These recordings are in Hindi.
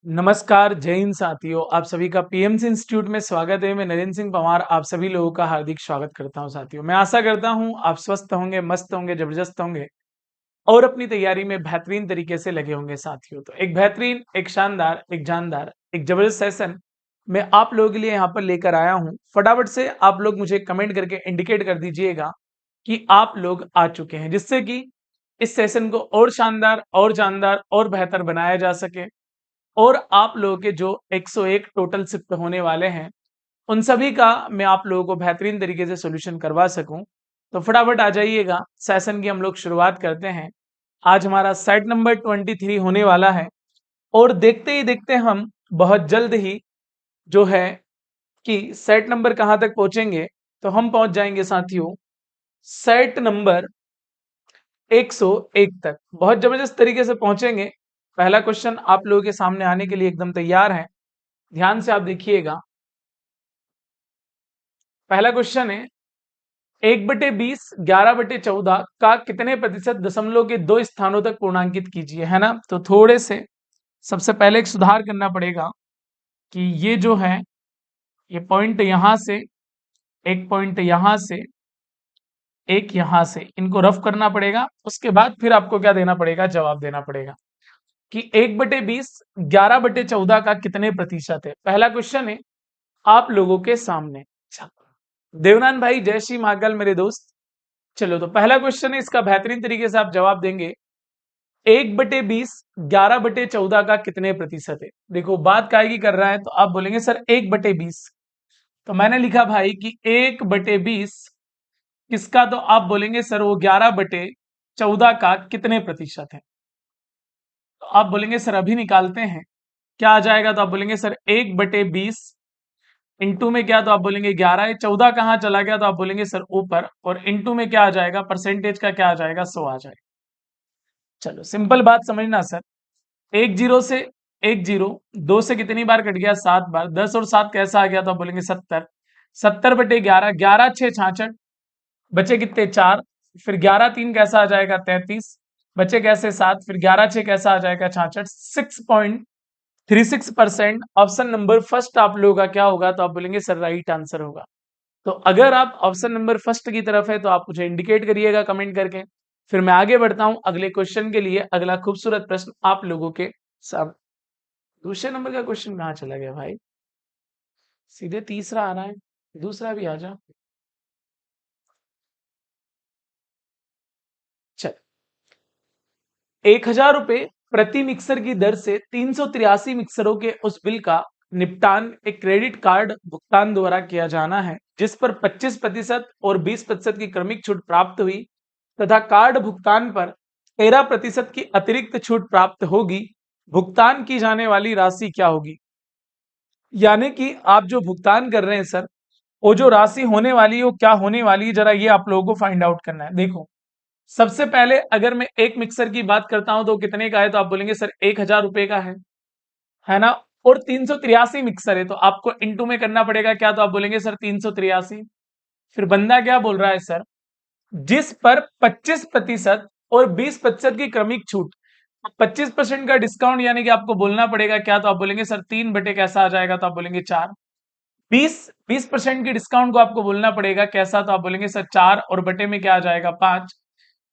नमस्कार, जय हिंद साथियों। आप सभी का पीएमसी इंस्टीट्यूट में स्वागत है। मैं नरेंद्र सिंह पंवार आप सभी लोगों का हार्दिक स्वागत करता हूं। साथियों, मैं आशा करता हूं आप स्वस्थ होंगे, मस्त होंगे, जबरदस्त होंगे और अपनी तैयारी में बेहतरीन तरीके से लगे होंगे। साथियों, तो एक बेहतरीन, एक शानदार, एक जानदार, एक जबरदस्त सेशन मैं आप लोगों के लिए यहाँ पर लेकर आया हूँ। फटाफट से आप लोग मुझे कमेंट करके इंडिकेट कर दीजिएगा कि आप लोग आ चुके हैं, जिससे कि इस सेशन को और शानदार और जानदार और बेहतर बनाया जा सके और आप लोगों के जो 101 टोटल शिफ्ट होने वाले हैं उन सभी का मैं आप लोगों को बेहतरीन तरीके से सॉल्यूशन करवा सकूं। तो फटाफट आ जाइएगा, सेशन की हम लोग शुरुआत करते हैं। आज हमारा सेट नंबर 23 होने वाला है और देखते ही देखते हम बहुत जल्द ही जो है कि सेट नंबर कहां तक पहुंचेंगे, तो हम पहुंच जाएंगे साथियों सेट नंबर 101 तक। बहुत जबरदस्त तरीके से पहुंचेंगे। पहला क्वेश्चन आप लोगों के सामने आने के लिए एकदम तैयार है, ध्यान से आप देखिएगा। पहला क्वेश्चन है 1/20 11/14 का कितने प्रतिशत दशमलव के दो स्थानों तक पूर्णांकित कीजिए, है ना। तो थोड़े से सबसे पहले एक सुधार करना पड़ेगा कि ये जो है ये पॉइंट यहां से, एक पॉइंट यहां से, एक यहां से, इनको रफ करना पड़ेगा। उसके बाद फिर आपको क्या देना पड़ेगा, जवाब देना पड़ेगा कि 1/20 11/14 का कितने प्रतिशत है। पहला क्वेश्चन है आप लोगों के सामने। अच्छा, देवनान भाई, जय श्री महाकाल मेरे दोस्त। चलो, तो पहला क्वेश्चन है, इसका बेहतरीन तरीके से आप जवाब देंगे। 1/20 11/14 का कितने प्रतिशत है। देखो, बात काय की कर रहा है, तो आप बोलेंगे सर 1/20। तो मैंने लिखा भाई कि 1/20 किसका, तो आप बोलेंगे सर वो 11/14 का कितने प्रतिशत है। तो आप बोलेंगे सर अभी निकालते हैं, क्या आ जाएगा। तो आप बोलेंगे सर 1/20 इंटू में क्या, तो आप बोलेंगे 11 है। 14 कहाँ चला गया, तो आप बोलेंगे सर ऊपर, और इंटू में क्या आ जाएगा, परसेंटेज का क्या आ जाएगा, 100 आ जाएगा। चलो, सिंपल बात समझना सर। एक जीरो से एक जीरो, दो से कितनी बार कट गया, 7 बार। 10 और 7 कैसा आ गया, तो आप बोलेंगे 70। 70/11, 11×6 = 66, बचे कितने, 4। फिर 11×3 कैसा आ जाएगा, 33, बचे कैसे, 7। फिर 11×6 कैसा आ जाएगा, 66। 6.36%। ऑप्शन नंबर फर्स्ट आप लोगों का क्या होगा, तो आप बोलेंगे सर राइट आंसर होगा। तो अगर आप ऑप्शन नंबर फर्स्ट की तरफ है तो आप मुझे इंडिकेट करिएगा कमेंट करके। फिर मैं आगे बढ़ता हूं अगले क्वेश्चन के लिए। अगला खूबसूरत प्रश्न आप लोगों के सामने। दूसरे नंबर का क्वेश्चन कहाँ चला गया भाई, सीधे तीसरा आ रहा है, दूसरा भी आ जा। चल, 1,000 रुपए प्रति मिक्सर की दर से 383 मिक्सरों के उस बिल का निपटान एक क्रेडिट कार्ड भुगतान द्वारा किया जाना है, जिस पर 25% और 20% की क्रमिक छूट प्राप्त हुई तथा कार्ड भुगतान पर 13% की अतिरिक्त छूट प्राप्त होगी। भुगतान की जाने वाली राशि क्या होगी। यानी कि आप जो भुगतान कर रहे हैं सर, वो जो राशि होने वाली है वो क्या होने वाली है, जरा ये आप लोगों को फाइंड आउट करना है। देखो, सबसे पहले अगर मैं एक मिक्सर की बात करता हूं तो कितने का है, तो आप बोलेंगे सर 1,000 रुपए का है ना। और 383 मिक्सर है, तो आपको इंटू में करना पड़ेगा क्या, तो आप बोलेंगे सर 383। फिर बंदा क्या बोल रहा है सर, जिस पर 25% और 20% की क्रमिक छूट। 25% का डिस्काउंट यानी कि आपको बोलना पड़ेगा क्या, तो आप बोलेंगे सर 3 बटे कैसा आ जाएगा, तो आप बोलेंगे 4। 20% की डिस्काउंट को आपको बोलना पड़ेगा कैसा, तो आप बोलेंगे सर 4, और बटे में क्या आ जाएगा, 5।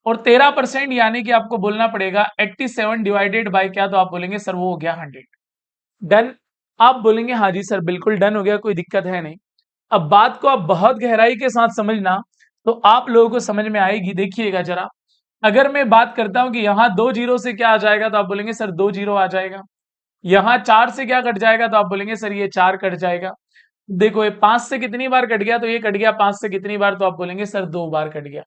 और 13% यानी कि आपको बोलना पड़ेगा 87 डिवाइडेड बाय क्या, तो आप बोलेंगे सर वो हो गया 100। डन। आप बोलेंगे हाँ जी सर बिल्कुल डन हो गया, कोई दिक्कत है नहीं। अब बात को आप बहुत गहराई के साथ समझना, तो आप लोगों को समझ में आएगी। देखिएगा जरा, अगर मैं बात करता हूं कि यहाँ 2 जीरो से क्या आ जाएगा, तो आप बोलेंगे सर 2 जीरो आ जाएगा। यहाँ 4 से क्या कट जाएगा, तो आप बोलेंगे सर ये 4 कट जाएगा। देखो, ये 5 से कितनी बार कट गया, तो ये कट गया 5 से कितनी बार, तो आप बोलेंगे सर 2 बार कट गया।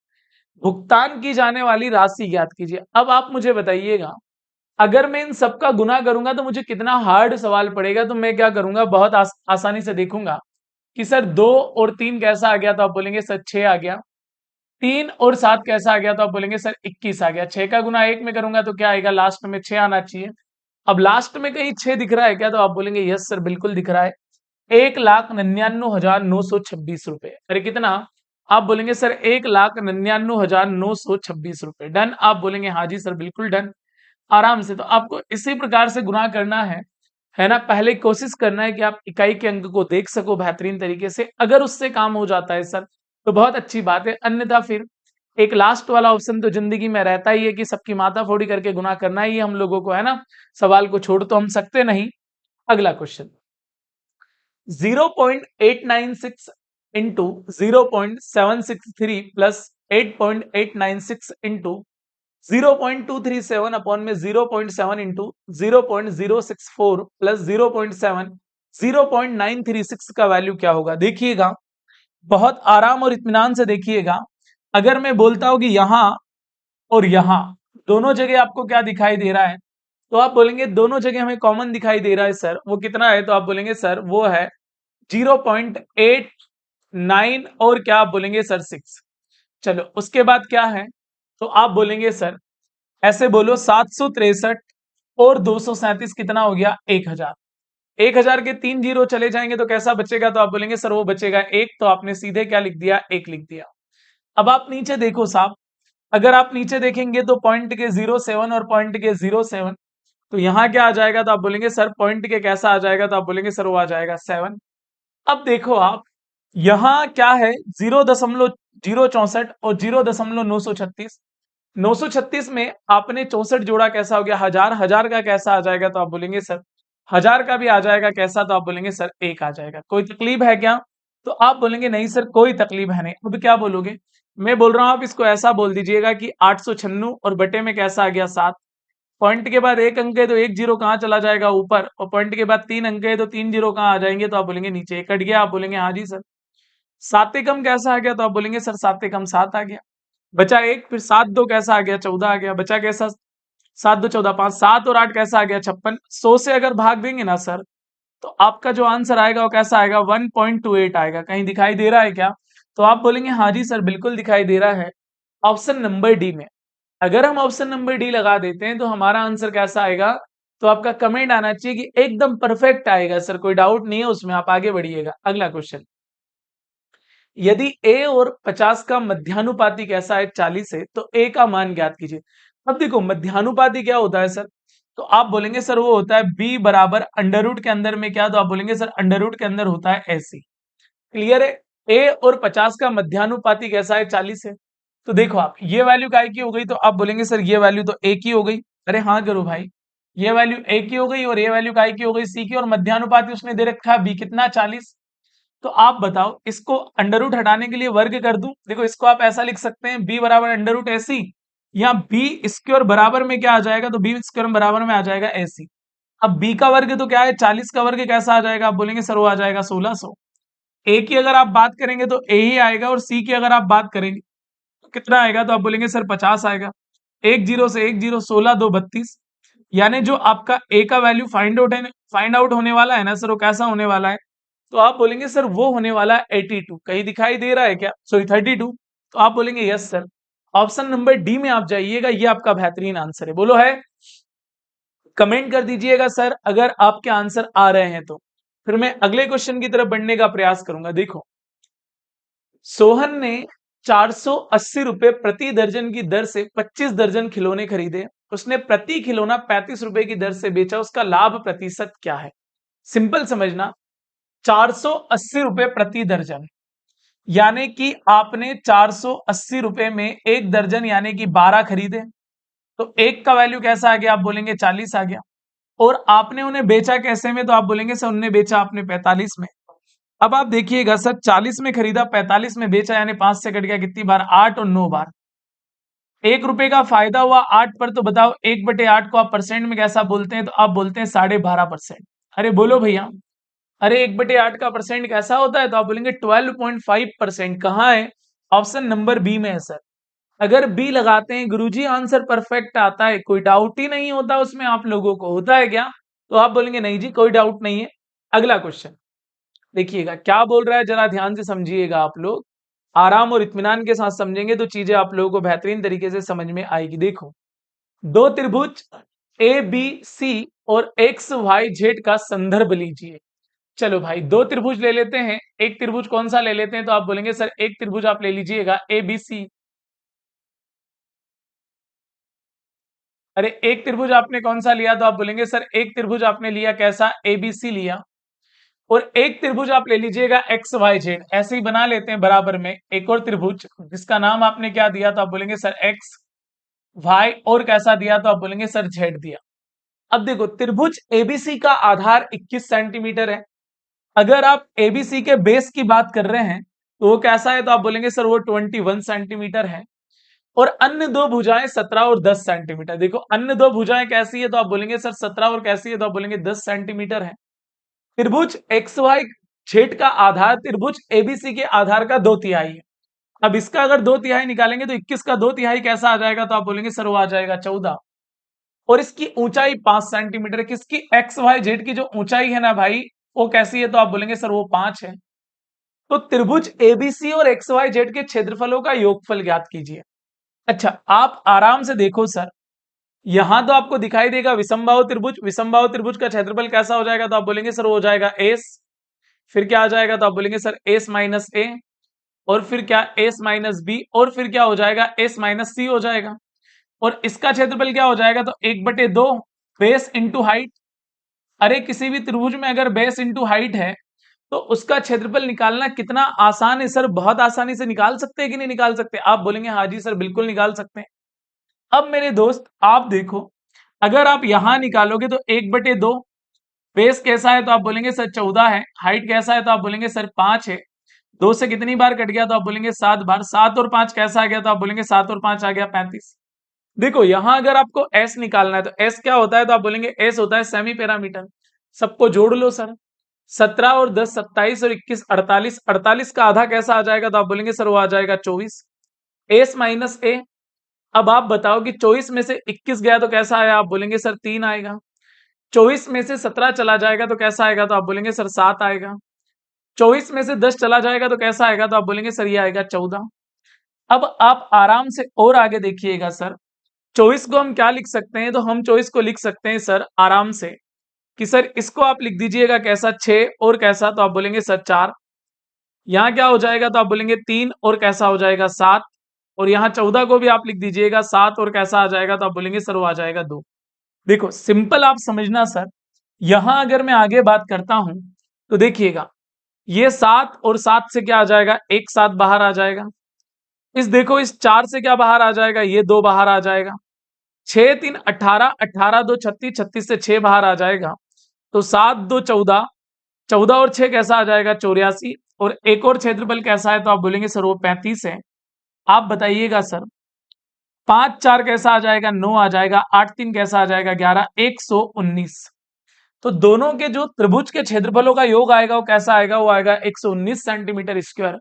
भुगतान की जाने वाली राशि ज्ञात कीजिए। अब आप मुझे बताइएगा, अगर मैं इन सबका गुना करूंगा तो मुझे कितना हार्ड सवाल पड़ेगा। तो मैं क्या करूंगा, बहुत आसानी से देखूंगा कि सर 2 और 3 कैसा आ गया, तो आप बोलेंगे सर 6 आ गया। 3 और 7 कैसा आ गया, तो आप बोलेंगे सर 21 आ गया। 6 का गुना 1 में करूंगा तो क्या आएगा, लास्ट में 6 आना चाहिए। अब लास्ट में कहीं 6 दिख रहा है क्या, तो आप बोलेंगे यस सर बिल्कुल दिख रहा है। 1,99,926 रुपए। अरे कितना, आप बोलेंगे सर 1,99,926 रुपए। डन। आप बोलेंगे हाँ जी सर बिल्कुल डन, आराम से। तो आपको इसी प्रकार से गुना करना है। है ना। पहले कोशिश करना है कि आप इकाई के अंक को देख सको बेहतरीन तरीके से। अगर उससे काम हो जाता है सर तो बहुत अच्छी बात है, अन्यथा फिर एक लास्ट वाला ऑप्शन तो जिंदगी में रहता ही है कि सबकी माथा फोड़ी करके गुना करना ही है हम लोगों को, है ना। सवाल को छोड़ तो हम सकते नहीं। अगला question, 0.896 into 0.763 plus 8.896 into 0.237 upon में 0.7 इंटू 0.064 प्लस 0.7 0.936 का वैल्यू क्या होगा। देखिएगा बहुत आराम और इत्मीनान से देखिएगा। अगर मैं बोलता हूं कि यहां और यहां दोनों जगह आपको क्या दिखाई दे रहा है, तो आप बोलेंगे दोनों जगह हमें कॉमन दिखाई दे रहा है सर, वो कितना है, तो आप बोलेंगे सर वो है 0.89 और क्या आप बोलेंगे सर 6। चलो उसके बाद क्या है, तो आप बोलेंगे सर ऐसे बोलो 763 और 237 कितना हो गया 1000। 1000 के 3 जीरो चले जाएंगे तो कैसा बचेगा, तो आप बोलेंगे सर वो बचेगा एक, तो आपने सीधे क्या लिख दिया, एक लिख दिया। अब आप नीचे देखो साहब, अगर आप नीचे देखेंगे तो पॉइंट के 07 और पॉइंट के 07, तो यहां क्या आ जाएगा, तो आप बोलेंगे सर पॉइंट के कैसा आ जाएगा, तो आप बोलेंगे सर वो आ जाएगा 7। अब देखो आप यहां क्या है, 0.064 और 0.936। 936 में आपने 64 जोड़ा कैसा हो गया, हजार। हजार का कैसा आ जाएगा, तो आप बोलेंगे सर हजार का भी आ जाएगा कैसा, तो आप बोलेंगे सर एक आ जाएगा। कोई तकलीफ है क्या, तो आप बोलेंगे नहीं सर कोई तकलीफ है नहीं। अब क्या बोलोगे, मैं बोल रहा हूं आप इसको ऐसा बोल दीजिएगा कि 896 और बटे में कैसा आ गया 7। पॉइंट के बाद एक अंक है तो एक जीरो कहाँ चला जाएगा, ऊपर। और पॉइंट के बाद 3 अंक है तो 3 जीरो कहाँ आ जाएंगे, तो आप बोलेंगे नीचे। एक कट गया, आप बोलेंगे हाँ जी सर। सात कम कैसा आ गया, तो आप बोलेंगे सर सात कम 7 आ गया। बचा एक, फिर 7 2 कैसा आ गया, 14 आ गया। बचा कैसा, 7 2 14 5, 7 और 8 कैसा आ गया 56। 100 से अगर भाग देंगे ना सर, तो आपका जो आंसर आएगा वो कैसा आएगा, 1.28 आएगा। कहीं दिखाई दे रहा है क्या, तो आप बोलेंगे हाँ जी सर बिल्कुल दिखाई दे रहा है, ऑप्शन नंबर डी में। अगर हम ऑप्शन नंबर डी लगा देते हैं तो हमारा आंसर कैसा आएगा, तो आपका कमेंट आना चाहिए कि एकदम परफेक्ट आएगा सर, कोई डाउट नहीं है उसमें, आप आगे बढ़िएगा। अगला क्वेश्चन, यदि a और 50 का मध्यानुपाती कैसा है 40 है, तो a का मान ज्ञात कीजिए। अब देखो मध्यानुपाती क्या होता है सर, तो आप बोलेंगे सर वो होता है b बराबर अंडर रूट के अंदर में क्या, तो आप बोलेंगे सर अंडर रूट के अंदर होता है ऐसी। क्लियर है। a और 50 का मध्यानुपाती कैसा है 40 है। तो देखो आप ये वैल्यू काय की हो गई, तो आप बोलेंगे सर ये वैल्यू तो a की हो गई। अरे हाँ करो भाई, ये वैल्यू a की हो गई और ये वैल्यू काय की हो गई, c की। और मध्यानुपाती उसने दे रखा है b कितना 40। तो आप बताओ इसको अंडर रूट हटाने के लिए वर्ग कर दूं। देखो इसको आप ऐसा लिख सकते हैं b बराबर अंडर रूट ऐसी, या b स्क्वायर बराबर में क्या आ जाएगा, तो b स्क्वायर बराबर में आ जाएगा ऐसी। अब b का वर्ग तो क्या है 40 का वर्ग कैसा आ जाएगा, आप बोलेंगे सर वो आ जाएगा 1600। a की अगर आप बात करेंगे तो a ही आएगा, और c की अगर आप बात करेंगे तो कितना आएगा, तो आप बोलेंगे सर 50 आएगा। एक जीरो से एक जीरो, 16 2 32। यानी जो आपका a का वैल्यू फाइंड आउट होने वाला है ना सर, वो कैसा होने वाला है, तो आप बोलेंगे सर वो होने वाला है 82। कहीं दिखाई दे रहा है क्या, सॉरी 32। तो आप बोलेंगे yes sir, option number D में आप जाइएगा, ये आपका बेहतरीन आंसर है। बोलो है, कमेंट कर दीजिएगा सर अगर आपके आंसर आ रहे हैं तो। फिर मैं अगले क्वेश्चन की तरफ बढ़ने का प्रयास करूंगा। देखो सोहन ने 480 रुपए प्रति दर्जन की दर से 25 दर्जन खिलौने खरीदे। उसने प्रति खिलौना 35 रुपए की दर से बेचा, उसका लाभ प्रतिशत क्या है। सिंपल समझना, 480 रुपए प्रति दर्जन, यानी कि आपने 480 रुपए में एक दर्जन यानी कि 12 खरीदे, तो एक का वैल्यू कैसा आ गया, आप बोलेंगे 40 आ गया। और आपने उन्हें बेचा कैसे में, तो आप बोलेंगे सर उन्हें बेचा आपने 45 में। अब आप देखिएगा सर 40 में खरीदा 45 में बेचा, यानी 5 से कट गया कितनी बार, 8 और 9 बार। 1 रुपए का फायदा हुआ 8 पर, तो बताओ 1/8 को आप परसेंट में कैसा बोलते हैं, तो आप बोलते हैं 12.5%। अरे बोलो भैया, अरे 1/8 का परसेंट कैसा होता है, तो आप बोलेंगे 12.5%। कहाँ है, ऑप्शन नंबर बी में है सर। अगर बी लगाते हैं गुरुजी आंसर परफेक्ट आता है, कोई डाउट ही नहीं होता उसमें, आप लोगों को होता है क्या, तो आप बोलेंगे नहीं जी कोई डाउट नहीं है। अगला क्वेश्चन देखिएगा क्या बोल रहा है, जरा ध्यान से समझिएगा आप लोग। आराम और इत्मीनान के साथ समझेंगे तो चीजें आप लोगों को बेहतरीन तरीके से समझ में आएगी। देखो दो त्रिभुज ए बी सी और एक्स वाई जेड का संदर्भ लीजिए। चलो भाई दो त्रिभुज ले लेते हैं, एक त्रिभुज कौन सा ले लेते हैं, तो आप बोलेंगे सर एक त्रिभुज आप ले लीजिएगा ए बी सी। अरे एक त्रिभुज आपने कौन सा लिया, तो आप बोलेंगे सर एक त्रिभुज आपने लिया कैसा, एबीसी लिया। और एक त्रिभुज आप ले लीजिएगा एक्स वाई जेड, ऐसे ही बना लेते हैं बराबर में एक और त्रिभुज जिसका नाम आपने क्या दिया, तो आप बोलेंगे सर एक्स वाई, और कैसा दिया, तो आप बोलेंगे सर जेड दिया। अब देखो त्रिभुज एबीसी का आधार 21 सेंटीमीटर है। अगर आप एबीसी के बेस की बात कर रहे हैं तो वो कैसा है, तो आप बोलेंगे सर वो 21 सेंटीमीटर है। और अन्य दो भुजाएं 17 और 10 सेंटीमीटर। देखो अन्य दो भुजाएं कैसी है, तो आप बोलेंगे सर 17 और कैसी है, तो आप बोलेंगे 10 सेंटीमीटर है। त्रिभुज एक्स वाई जेड का आधार त्रिभुज एबीसी के आधार का 2/3 है। अब इसका अगर 2/3 निकालेंगे तो 21 का 2/3 कैसा आ जाएगा, तो आप बोलेंगे सर वो आ जाएगा 14। और इसकी ऊंचाई 5 सेंटीमीटर है। किसकी, एक्स वाई जेड की जो ऊंचाई है ना भाई, वो कैसी है, तो आप बोलेंगे सर वो 5 है। तो त्रिभुज एबीसी और एक्स वाई जेड के क्षेत्रफलों का योगफल ज्ञात कीजिए। अच्छा आप आराम से देखो सर, यहां तो आपको दिखाई देगा विषमबाहु त्रिभुज, विषमबाहु त्रिभुज का क्षेत्रफल कैसा हो जाएगा, तो आप बोलेंगे सर वो हो जाएगा एस। फिर क्या आ जाएगा, तो आप बोलेंगे सर एस माइनस ए, और फिर क्या एस माइनस बी, और फिर क्या हो जाएगा एस माइनस सी हो जाएगा। और इसका क्षेत्रफल क्या हो जाएगा, तो 1/2 बेस इंटू हाइट। अरे किसी भी त्रिभुज में अगर बेस इंटू हाइट है तो उसका क्षेत्रफल निकालना कितना आसान है सर, बहुत आसानी से निकाल सकते हैं कि नहीं निकाल सकते, आप बोलेंगे हाँ जी सर बिल्कुल निकाल सकते हैं। अब मेरे दोस्त आप देखो, अगर आप यहां निकालोगे तो 1/2 बेस कैसा है, तो आप बोलेंगे सर 14 है। हाइट कैसा है, तो आप बोलेंगे सर 5 है। 2 से कितनी बार कट गया, तो आप बोलेंगे 7 बार। 7 और 5 कैसा आ गया, तो आप बोलेंगे 7 और 5 आ गया 35। देखो यहां अगर आपको एस निकालना है तो एस क्या होता है, तो आप बोलेंगे एस होता है सेमी पैरामीटर। सबको जोड़ लो सर, 17 और 10 27 और 21 48। 48 का आधा कैसा आ जाएगा, तो आप बोलेंगे सर वो आ जाएगा 24। एस माइनस ए। अब आप बताओ कि 24 में से 21 गया तो कैसा आया, आप बोलेंगे सर 3 आएगा। 24 में से 17 चला जाएगा तो कैसा आएगा, तो आप बोलेंगे सर 7 आएगा। 24 में से 10 चला जाएगा तो कैसा आएगा, तो आप बोलेंगे सर ये आएगा 14। अब आप आराम से और आगे देखिएगा सर, 24 को हम क्या लिख सकते हैं, तो हम 24 को लिख सकते हैं सर आराम से कि सर इसको आप लिख दीजिएगा कैसा 6, और कैसा, तो आप बोलेंगे सर 4। यहाँ क्या हो जाएगा, तो आप बोलेंगे 3, और कैसा हो जाएगा 7। और यहाँ 14 को भी आप लिख दीजिएगा 7, और कैसा आ जाएगा, तो आप बोलेंगे सर वो आ जाएगा 2। देखो सिंपल आप समझना सर, यहां अगर मैं आगे बात करता हूं तो देखिएगा ये 7 और 7 से क्या आ जाएगा, एक 7 बाहर आ जाएगा। इस देखो इस 4 से क्या बाहर आ जाएगा, ये 2 बाहर आ जाएगा। 6 3 18, 18 2 36, 36 से 6 बाहर आ जाएगा। तो 7 2 14, 14 और 6 कैसा आ जाएगा 84। और एक और क्षेत्रफल कैसा है, तो आप बोलेंगे सर वो 35 है। आप बताइएगा सर 5 4 कैसा आ जाएगा, 9 आ जाएगा। 8 3 कैसा आ जाएगा, 11, 119। तो दोनों के जो त्रिभुज के क्षेत्रफलों का योग आएगा वो कैसा आएगा, वो आएगा 119 सेंटीमीटर स्क्वायर।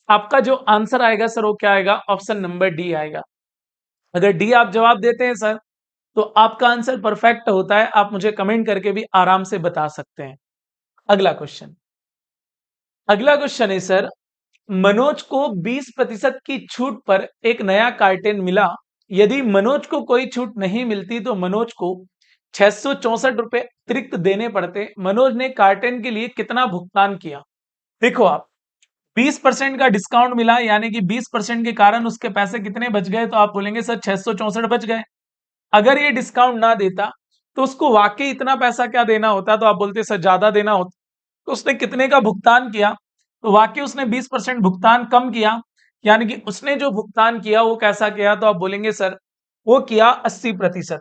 आपका जो आंसर आएगा सर वो क्या आएगा, ऑप्शन नंबर डी आएगा। अगर डी आप जवाब देते हैं सर तो आपका आंसर परफेक्ट होता है, आप मुझे कमेंट करके भी आराम से बता सकते हैं। अगला क्वेश्चन, अगला क्वेश्चन है सर, मनोज को 20% की छूट पर एक नया कार्टेन मिला। यदि मनोज को कोई छूट नहीं मिलती तो मनोज को 664 रुपए अतिरिक्त देने पड़ते। मनोज ने कार्टेन के लिए कितना भुगतान किया। देखो आप 20% का डिस्काउंट मिला, यानी कि 20% के कारण उसके पैसे कितने बच गए, तो आप बोलेंगे सर 664 बच गए। अगर ये डिस्काउंट ना देता तो उसको वाकई इतना पैसा क्या देना होता, तो आप बोलते सर ज्यादा देना होता। तो उसने कितने का भुगतान किया, तो वाकई उसने 20% भुगतान कम किया, यानी कि उसने जो भुगतान किया वो कैसा किया, तो आप बोलेंगे सर वो किया 80%।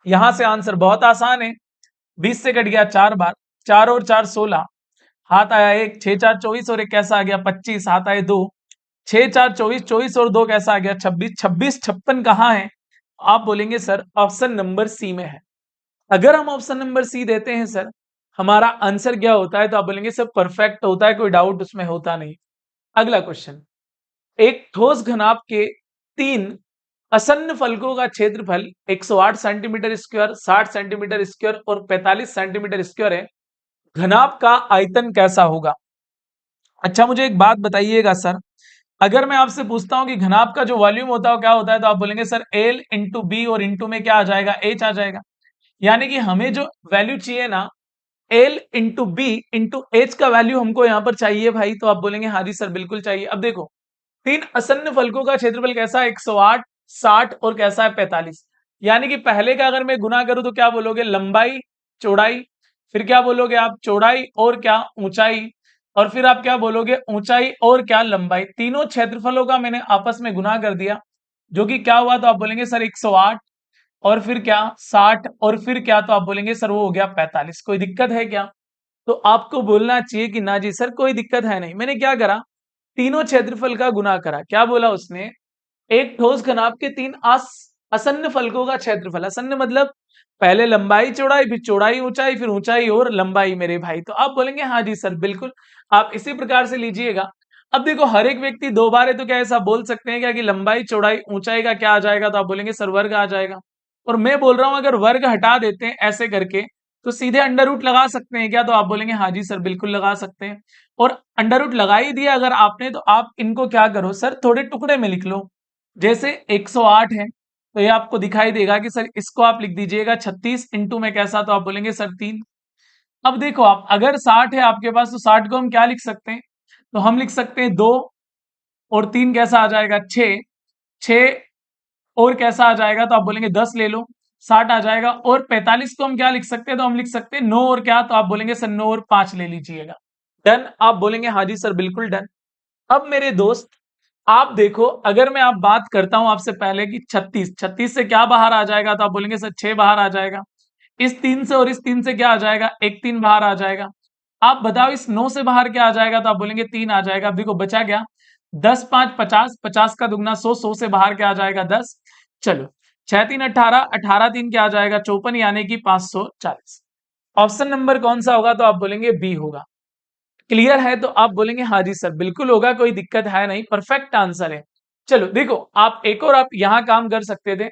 यहां से आंसर बहुत आसान है, 20 से कट गया 4 बार, 4 और 4 16, हाथ आया 1, 6 4 24, और एक कैसा आ गया 25, हाथ आए 2, 6 4 24, 24 और 2 कैसा आ गया 26, 26 56 कहाँ है, आप बोलेंगे सर ऑप्शन नंबर सी में है। अगर हम ऑप्शन नंबर सी देते हैं सर, हमारा आंसर क्या होता है, तो आप बोलेंगे सर परफेक्ट होता है, कोई डाउट उसमें होता नहीं। अगला क्वेश्चन, एक ठोस घनाभ के 3 असन्न फलकों का क्षेत्रफल 108 सेंटीमीटर स्क्वायर, 60 सेंटीमीटर स्क्वायर और 45 सेंटीमीटर स्क्वायर है। घनाभ का आयतन कैसा होगा। अच्छा मुझे एक बात बताइएगा सर, अगर मैं आपसे पूछता हूं कि घनाभ का जो वॉल्यूम होता है वो क्या होता है, तो आप बोलेंगे सर एल इंटू बी, और इंटू में क्या आ जाएगा, एच आ जाएगा। यानी कि हमें जो वैल्यू चाहिए ना, L into B into H का वैल्यू हमको यहां पर चाहिए भाई, तो आप बोलेंगे हाँ जी सर बिल्कुल चाहिए। अब देखो 3 असन्न फलकों का क्षेत्रफल कैसा है, 108, 60 और कैसा है 45। यानी कि पहले का अगर मैं गुना करूं तो क्या बोलोगे, लंबाई चौड़ाई, फिर क्या बोलोगे आप, चौड़ाई और क्या, ऊंचाई, और फिर आप क्या बोलोगे, ऊंचाई और क्या, लंबाई। तीनों क्षेत्रफलों का मैंने आपस में गुना कर दिया, जो कि क्या हुआ, तो आप बोलेंगे सर 108, और फिर क्या 60, और फिर क्या, तो आप बोलेंगे सर वो हो गया 45। कोई दिक्कत है क्या? तो आपको बोलना चाहिए कि ना जी सर कोई दिक्कत है नहीं। मैंने क्या करा, तीनों क्षेत्रफल का गुना करा। क्या बोला उसने, एक ठोस घनाभ के तीन आसन्न फलकों का क्षेत्रफल। आसन्न मतलब पहले लंबाई चौड़ाई, फिर चौड़ाई ऊंचाई, फिर ऊंचाई और लंबाई मेरे भाई। तो आप बोलेंगे हाँ जी सर बिल्कुल, आप इसी प्रकार से लीजिएगा। अब देखो हर एक व्यक्ति दो बार है तो क्या ऐसा बोल सकते हैं क्या कि लंबाई चौड़ाई ऊंचाई का क्या आ जाएगा, तो आप बोलेंगे सर वर्ग आ जाएगा। और मैं बोल रहा हूं अगर वर्ग हटा देते हैं ऐसे करके तो सीधे अंडर रूट लगा सकते हैं क्या, तो आप बोलेंगे हाँ जी सर बिल्कुल लगा सकते हैं। और अंडर रूट लगा ही दिया अगर आपने, तो आप इनको क्या करो सर, थोड़े टुकड़े में लिख लो। जैसे 108 है तो ये आपको दिखाई देगा कि सर इसको आप लिख दीजिएगा 36 इंटू में कैसा, तो आप बोलेंगे सर 3। अब देखो आप अगर 60 है आपके पास तो 60 को हम क्या लिख सकते हैं, तो हम लिख सकते हैं 2, और 3 कैसा आ जाएगा 6, 6 और कैसा आ जाएगा, तो आप बोलेंगे 10 ले लो, 60 आ जाएगा। और 45 को हम क्या लिख सकते हैं, तो हम लिख सकते हैं 9 और क्या, तो आप बोलेंगे सर 9 और 5 ले लीजिएगा। डन, आप बोलेंगे हाँ जी सर बिल्कुल डन। अब मेरे दोस्त आप देखो, अगर मैं आप बात करता हूं आपसे पहले कि 36, 36 से क्या बाहर आ जाएगा, तो आप बोलेंगे सर 6 बाहर आ जाएगा। इस 3 से और इस 3 से क्या आ जाएगा, एक 3 बाहर आ जाएगा। आप बताओ इस 9 से बाहर क्या आ जाएगा, तो आप बोलेंगे 3 आ जाएगा। अब देखो बचा क्या, 10 5 50, 50 का दुगना 100, 100 से बाहर क्या आ जाएगा 10। चलो 6 3 18, 18 3 क्या आ जाएगा 54, यानी कि 540। ऑप्शन नंबर कौन सा होगा, तो आप बोलेंगे बी होगा। क्लियर है, तो आप बोलेंगे हाँ जी सर बिल्कुल होगा, कोई दिक्कत है नहीं, परफेक्ट आंसर है। चलो देखो आप एक और आप यहां काम कर सकते थे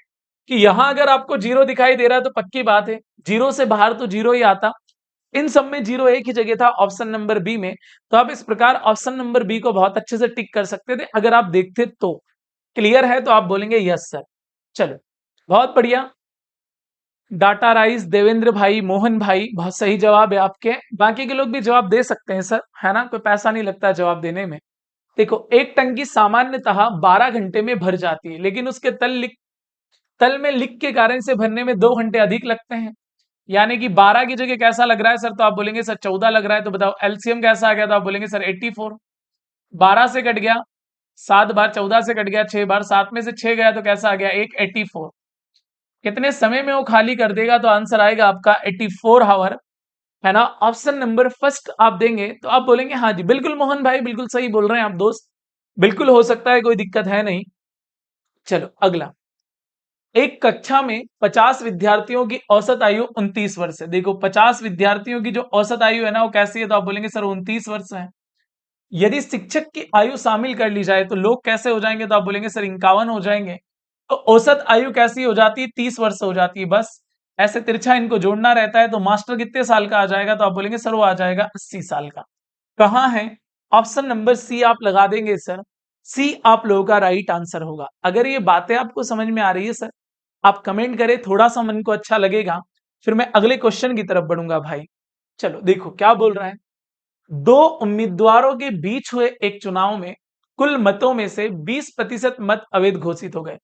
कि यहां अगर आपको जीरो दिखाई दे रहा है तो पक्की बात है जीरो से बाहर तो जीरो ही आता। इन सब में जीरो एक ही जगह था, ऑप्शन नंबर बी में। तो आप इस प्रकार ऑप्शन नंबर बी को बहुत अच्छे से टिक कर सकते थे अगर आप देखते तो। क्लियर है, तो आप बोलेंगे यस सर। चलो बहुत बढ़िया, डाटा राइस, देवेंद्र भाई, मोहन भाई, बहुत सही जवाब है आपके। बाकी के लोग भी जवाब दे सकते हैं सर, है ना, कोई पैसा नहीं लगता जवाब देने में। देखो एक टंकी सामान्यतः 12 घंटे में भर जाती है, लेकिन उसके तल में लिक के कारण से भरने में 2 घंटे अधिक लगते हैं। यानी कि 12 की जगह कैसा लग रहा है सर, तो आप बोलेंगे सर 14 लग रहा है। तो बताओ एलसीएम कैसा आ गया, तो आप बोलेंगे सर 84। 12 से कट गया 7 बार, 14 से कट गया 6 बार, 7 में से 6 गया तो कैसा आ गया एक 84। कितने समय में वो खाली कर देगा, तो आंसर आएगा आपका 84 हावर, है ना। ऑप्शन नंबर फर्स्ट आप देंगे तो आप बोलेंगे हाँ जी बिल्कुल मोहन भाई बिल्कुल सही बोल रहे हैं आप दोस्त, बिल्कुल हो सकता है, कोई दिक्कत है नहीं। चलो अगला, एक कक्षा में 50 विद्यार्थियों की औसत आयु 29 वर्ष है। देखो 50 विद्यार्थियों की जो औसत आयु है ना वो कैसी है, तो आप बोलेंगे सर 29 वर्ष है। यदि शिक्षक की आयु शामिल कर ली जाए तो लोग कैसे हो जाएंगे, तो आप बोलेंगे सर 51 हो जाएंगे। तो औसत आयु कैसी हो जाती है, 30 वर्ष हो जाती है। बस ऐसे तिरछा इनको जोड़ना रहता है। तो मास्टर कितने साल का आ जाएगा, तो आप बोलेंगे सर वो आ जाएगा 80 साल का। कहाँ है, ऑप्शन नंबर सी आप लगा देंगे सर। सी आप लोगों का राइट आंसर होगा। अगर ये बातें आपको समझ में आ रही है सर, आप कमेंट करें, थोड़ा सा मन को अच्छा लगेगा। फिर मैं अगले क्वेश्चन की तरफ बढ़ूंगा भाई। चलो देखो क्या बोल रहा है, दो उम्मीदवारों के बीच हुए एक चुनाव में कुल मतों में से 20% मत अवैध घोषित हो गए।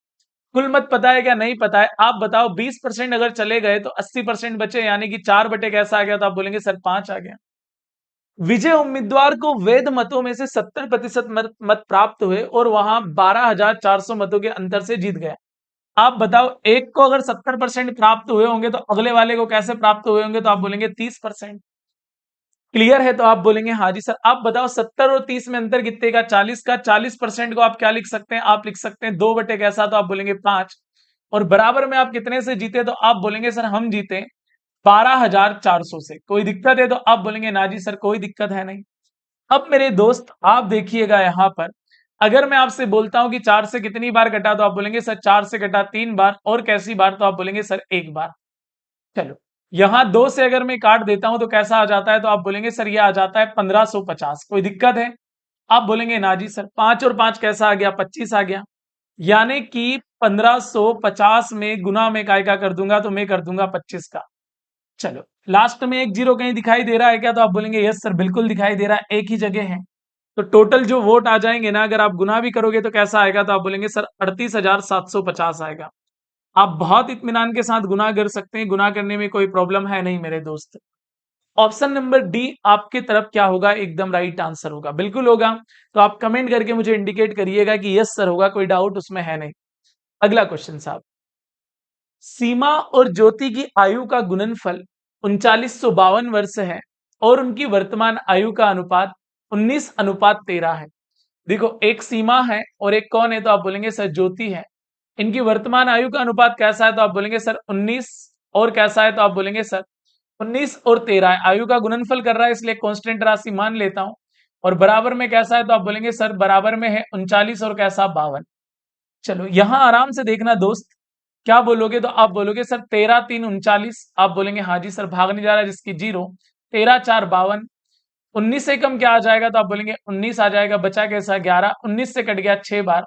कुल मत पता है क्या, नहीं पता है, आप बताओ। 20% अगर चले गए तो 80% बचे, यानी कि 4 बटे कैसा आ गया, तो आप बोलेंगे सर 5 आ गया। विजय उम्मीदवार को वैध मतों में से 70% मत प्राप्त हुए और वहां 12,400 मतों के अंतर से जीत गया। आप बताओ एक को अगर 70% प्राप्त हुए होंगे तो अगले वाले को कैसे प्राप्त हुए होंगे, तो आप बोलेंगे 30%। क्लियर है, तो आप बोलेंगे हाँ जी सर। आप बताओ 70 और 30 में अंतर कितने का, 40 का। 40% को आप क्या लिख सकते हैं, आप लिख सकते हैं 2 बटे कैसा, तो आप बोलेंगे 5। और बराबर में आप कितने से जीते, तो आप बोलेंगे सर हम जीते 12,400 से। कोई दिक्कत है, तो आप बोलेंगे ना जी सर कोई दिक्कत है नहीं। अब मेरे दोस्त आप देखिएगा यहां पर, अगर मैं आपसे बोलता हूं कि 4 से कितनी बार कटा, तो आप बोलेंगे सर 4 से कटा 3 बार, और कैसी बार, तो आप बोलेंगे सर 1 बार। चलो यहां 2 से अगर मैं काट देता हूं तो कैसा आ जाता है, तो आप बोलेंगे सर ये आ जाता है 1550। कोई दिक्कत है, आप बोलेंगे ना जी सर। 5 और 5 कैसा आ गया, 25 आ गया। यानी कि 1550 में गुना में काय का कर दूंगा, तो मैं कर दूंगा 25 का। चलो लास्ट में एक जीरो कहीं दिखाई दे रहा है क्या, तो आप बोलेंगे यस सर बिल्कुल दिखाई दे रहा है, एक ही जगह है। तो टोटल जो वोट आ जाएंगे ना, अगर आप गुना भी करोगे तो कैसा आएगा, तो आप बोलेंगे सर 38,750 आएगा। आप बहुत इत्मीनान के साथ गुना कर सकते हैं, गुना करने में कोई प्रॉब्लम है नहीं मेरे दोस्त। ऑप्शन नंबर डी आपके तरफ क्या होगा, एकदम राइट आंसर होगा, बिल्कुल होगा। तो आप कमेंट करके मुझे इंडिकेट करिएगा कि यस सर होगा, कोई डाउट उसमें है नहीं। अगला क्वेश्चन साहब, सीमा और ज्योति की आयु का गुणनफल 3952 वर्ष है और उनकी वर्तमान आयु का अनुपात 19:13 है। देखो, एक सीमा है और एक कौन है, तो आप बोलेंगे सर ज्योति है। इनकी वर्तमान आयु का अनुपात कैसा है, तो आप बोलेंगे सर 19, और कैसा है, तो आप बोलेंगे सर 19 और 13 है। आयु का गुणनफल कर रहा है इसलिए कांस्टेंट राशि मान लेता हूं। और बराबर में कैसा है, तो आप बोलेंगे सर बराबर में है 39 और कैसा 52। चलो यहां आराम से देखना दोस्त, क्या बोलोगे, तो आप बोलोगे सर 13 3 39, आप बोलेंगे हाँ जी सर, भाग नहीं जा रहा जिसकी जीरो, 13 4 52, 19 से कम क्या आ जाएगा, तो आप बोलेंगे 19 आ जाएगा, बचा कैसा 11, 19 से कट गया 6 बार,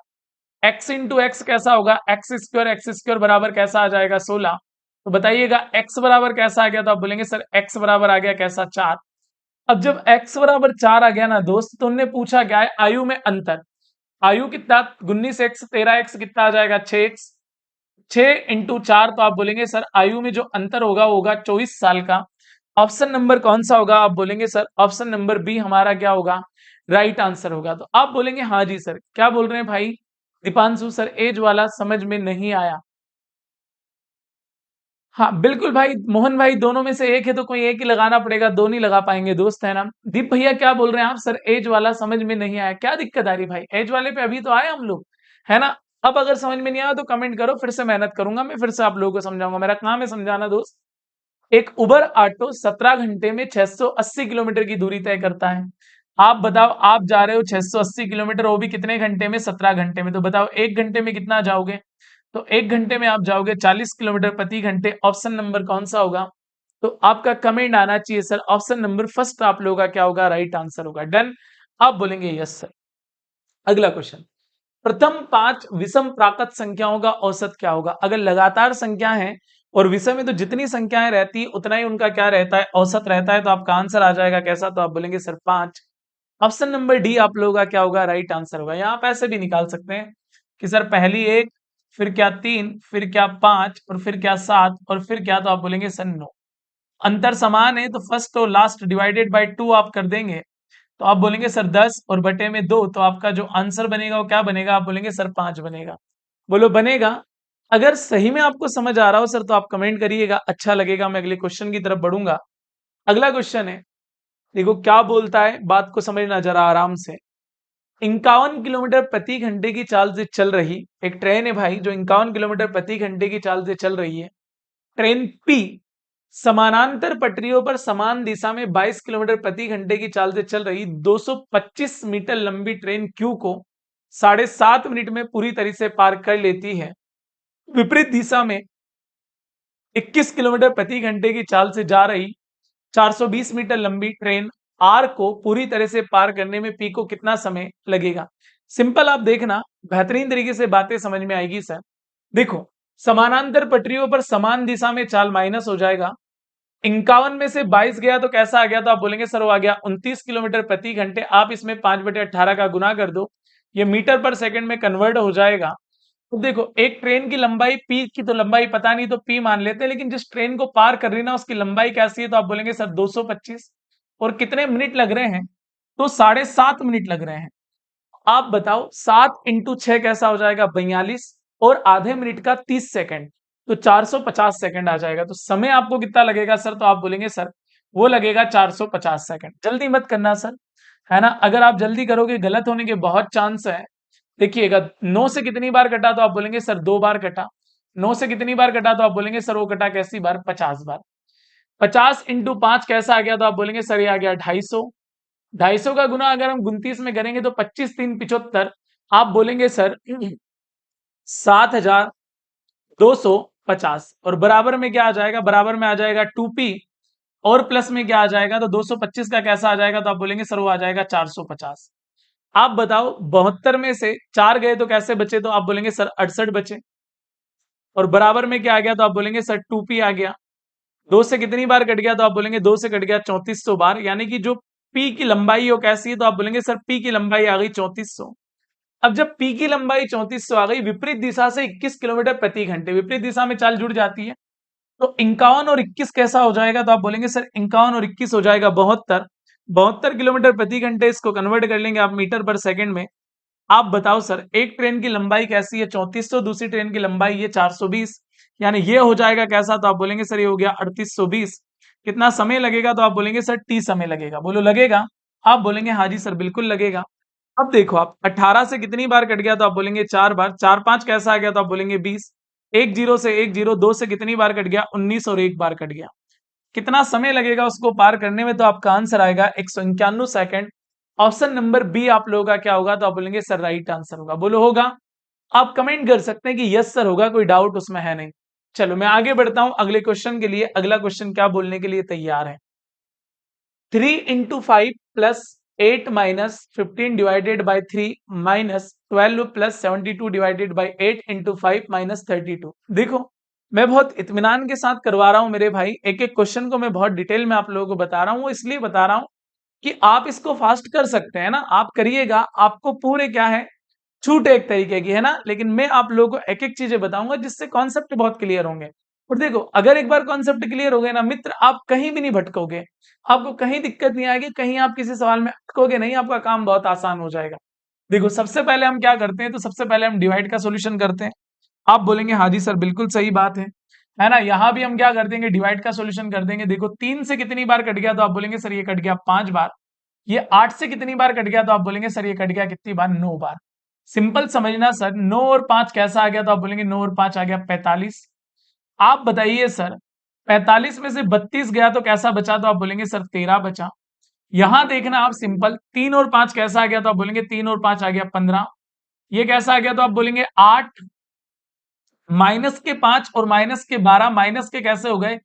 x इंटू एक्स कैसा होगा, एक्स स्क्वायर बराबर कैसा आ जाएगा 16। तो बताइएगा x बराबर कैसा आ गया, तो आप बोलेंगे सर x बराबर आ गया कैसा 4। अब जब x बराबर 4 आ गया ना दोस्त, तो उनने पूछा क्या है, आयु में अंतर। आयु कितना, 19x 13x कितना आ जाएगा 6x, 6 इंटू 4, तो आप बोलेंगे सर आयु में जो अंतर होगा वो होगा 24 साल का। ऑप्शन नंबर कौन सा होगा, आप बोलेंगे सर ऑप्शन नंबर बी हमारा क्या होगा, राइट आंसर होगा। तो आप बोलेंगे हाँ जी सर, क्या बोल रहे हैं भाई दीपांशु सर, एज वाला समझ में नहीं आया। हाँ बिल्कुल भाई, मोहन भाई दोनों में से एक है तो कोई एक ही लगाना पड़ेगा, दो नहीं लगा पाएंगे दोस्त, है ना। दीप भैया क्या बोल रहे हैं आप, सर एज वाला समझ में नहीं आया, क्या दिक्कत आ रही भाई, एज वाले पे अभी तो आए हम लोग, है ना। अब अगर समझ में नहीं आया तो कमेंट करो, फिर से मेहनत करूंगा मैं, फिर से आप लोगों को समझाऊंगा, मेरा काम है समझाना दोस्त। एक उबर ऑटो 17 घंटे में 680 किलोमीटर की दूरी तय करता है। आप बताओ, आप जा रहे हो 680 किलोमीटर, वो भी कितने घंटे में, 17 घंटे में। तो बताओ एक घंटे में कितना जाओगे, तो एक घंटे में आप जाओगे 40 किलोमीटर प्रति घंटे। ऑप्शन नंबर कौन सा होगा, तो आपका कमेंट आना चाहिए सर, ऑप्शन नंबर फर्स्ट आप लोगों का क्या होगा, राइट आंसर होगा। डन, आप बोलेंगे यस सर। अगला क्वेश्चन, प्रथम 5 विषम प्राकृत संख्याओं का औसत क्या होगा। अगर लगातार संख्या है और विषम में तो जितनी संख्याएं रहती है उतना ही उनका क्या रहता है, औसत रहता है, तो आपका आंसर आ जाएगा कैसा, तो आप बोलेंगे सर 5। ऑप्शन नंबर डी आप लोगों का क्या होगा, राइट आंसर होगा। यहाँ आप ऐसे भी निकाल सकते हैं कि सर पहली एक, फिर क्या 3, फिर क्या 5, और फिर क्या 7, और फिर क्या, तो आप बोलेंगे सर 9। अंतर समान है तो फर्स्ट और लास्ट डिवाइडेड बाय 2 आप कर देंगे, तो आप बोलेंगे सर 10 और बटे में 2, तो आपका जो आंसर बनेगा वो क्या बनेगा, आप बोलेंगे सर 5 बनेगा। बोलो बनेगा। अगर सही में आपको समझ आ रहा हो सर तो आप कमेंट करिएगा, अच्छा लगेगा, मैं अगले क्वेश्चन की तरफ बढ़ूंगा। अगला क्वेश्चन है, देखो क्या बोलता है, बात को समझना जरा आराम से। 51 किलोमीटर प्रति घंटे की चाल से चल रही एक ट्रेन है भाई, जो 51 किलोमीटर प्रति घंटे की चाल से चल रही है। ट्रेन पी समानांतर पटरियों पर समान दिशा में 22 किलोमीटर प्रति घंटे की चाल से चल रही 225 मीटर लंबी ट्रेन क्यू को 7.5 मिनट में पूरी तरह से पार कर लेती है। विपरीत दिशा में 21 किलोमीटर प्रति घंटे की चाल से जा रही 420 मीटर लंबी ट्रेन आर को पूरी तरह से पार करने में पी को कितना समय लगेगा। सिंपल, आप देखना बेहतरीन तरीके से बातें समझ में आएगी सर। देखो, समानांतर पटरियों पर समान दिशा में चाल माइनस हो जाएगा, 51 में से 22 गया तो कैसा आ गया, तो आप बोलेंगे सर वो आ गया 29 किलोमीटर प्रति घंटे। आप इसमें 5/18 का गुना कर दो, ये मीटर पर सेकंड में कन्वर्ट हो जाएगा। तो देखो, एक ट्रेन की लंबाई पी की तो लंबाई पता नहीं, तो पी मान लेते हैं, लेकिन जिस ट्रेन को पार कर रही है ना उसकी लंबाई कैसी है, तो आप बोलेंगे सर 225। और कितने मिनट लग रहे हैं, तो 7.5 मिनट लग रहे हैं। आप बताओ 7 × 6 कैसा हो जाएगा, 42, और आधे मिनट का 30 सेकंड, तो 450 सेकंड आ जाएगा। तो समय आपको कितना लगेगा सर, तो आप बोलेंगे सर वो लगेगा 450 सेकंड। जल्दी मत करना सर, है ना, अगर आप जल्दी करोगे गलत होने के बहुत चांस है। देखिएगा, 9 से कितनी बार कटा, तो आप बोलेंगे सर 2 बार कटा। 9 से कितनी बार कटा, तो आप बोलेंगे सर वो कटा कैसी बार, 50 बार। 50 × 5 कैसा आ गया, तो आप बोलेंगे सर ये आ गया 250। 250 का गुना अगर हम 29 में करेंगे तो 25 3 75, आप बोलेंगे सर 7250। और बराबर में क्या आ जाएगा, बराबर में आ जाएगा 2p, और प्लस में क्या आ जाएगा, तो 225 का कैसा आ जाएगा, तो आप बोलेंगे सर वो आ जाएगा 450। आप बताओ 72 में से 4 गए तो कैसे बचे, तो आप बोलेंगे सर 68 बचे। और बराबर में क्या आ गया, तो आप बोलेंगे सर 2p आ गया। 2 से कितनी बार कट गया, तो आप बोलेंगे 2 से कट गया 3400 बार, यानी कि जो p की लंबाई हो कैसी है, तो आप बोलेंगे सर p की लंबाई आ गई 3400। अब जब P की लंबाई 3400 आ गई, विपरीत दिशा से 21 किलोमीटर प्रति घंटे, विपरीत दिशा में चाल जुड़ जाती है, तो 51 और 21 कैसा हो जाएगा? तो आप बोलेंगे सर 51 और 21 हो जाएगा 72, 72 किलोमीटर प्रति घंटे। इसको कन्वर्ट कर लेंगे आप मीटर पर सेकंड में। आप बताओ सर, एक ट्रेन की लंबाई कैसी है? 3400, दूसरी ट्रेन की लंबाई है 420, यानी ये हो जाएगा कैसा? तो आप बोलेंगे सर ये हो गया 3820। कितना समय लगेगा? तो आप बोलेंगे सर टी समय लगेगा। बोलो लगेगा? आप बोलेंगे हाँ जी सर बिल्कुल लगेगा। अब देखो आप 18 से कितनी बार कट गया? तो आप बोलेंगे 4 बार। 4 5 कैसा आ गया? तो आप बोलेंगे 20। 1 0 से 1 0, 2 से कितनी बार कट गया? 19 और 1 बार कट गया। कितना समय लगेगा उसको पार करने में? तो आपका आंसर आएगा 191 सेकंड। ऑप्शन नंबर बी आप लोगों का क्या होगा? तो आप बोलेंगे सर राइट आंसर होगा। बोलो होगा? आप कमेंट कर सकते हैं कि यस सर होगा, कोई डाउट उसमें है नहीं। चलो मैं आगे बढ़ता हूं अगले क्वेश्चन के लिए। अगला क्वेश्चन क्या बोलने के लिए तैयार है? 3 into 5 plus 8 minus 15 divided by 3 minus 12 plus 72 divided by 8 into 5 minus 32। देखो मैं बहुत इत्मीनान के साथ करवा रहा हूं मेरे भाई, एक एक क्वेश्चन को मैं बहुत डिटेल में आप लोगों को बता रहा हूं। वो इसलिए बता रहा हूं कि आप इसको फास्ट कर सकते हैं ना, आप करिएगा, आपको पूरे क्या है छूट एक तरीके की है ना, लेकिन मैं आप लोगों को एक एक चीजें बताऊंगा जिससे कॉन्सेप्ट बहुत क्लियर होंगे। और देखो अगर एक बार कॉन्सेप्ट क्लियर हो गए ना मित्र, आप कहीं भी नहीं भटकोगे, आपको कहीं दिक्कत नहीं आएगी, कहीं आप किसी सवाल में अटकोगे नहीं, आपका काम बहुत आसान हो जाएगा। देखो सबसे पहले हम क्या करते हैं? तो सबसे पहले हम डिवाइड का सोल्यूशन करते हैं। आप बोलेंगे हाँ जी सर बिल्कुल सही बात है ना। यहाँ भी हम क्या कर देंगे? डिवाइड का सोल्यूशन कर देंगे। देखो 3 से कितनी बार कट गया? तो आप बोलेंगे सर ये कट गया 5 बार। ये 8 से कितनी बार कट गया? तो आप बोलेंगे सर ये कट गया कितनी बार? 9 बार। सिंपल समझना सर, 9 और 5 कैसा आ गया? तो आप बोलेंगे 9 और 5 आ गया 45। आप बताइए सर 45 में से 32 गया तो कैसा बचा? तो आप बोलेंगे सर 13 बचा। यहां देखना आप सिंपल, 3 और 5 कैसा आ गया? तो आप बोलेंगे 3 और 5 आ गया 15। ये कैसा आ गया? तो आप बोलेंगे 8 माइनस के 5 और माइनस के 12 माइनस के कैसे हो गए?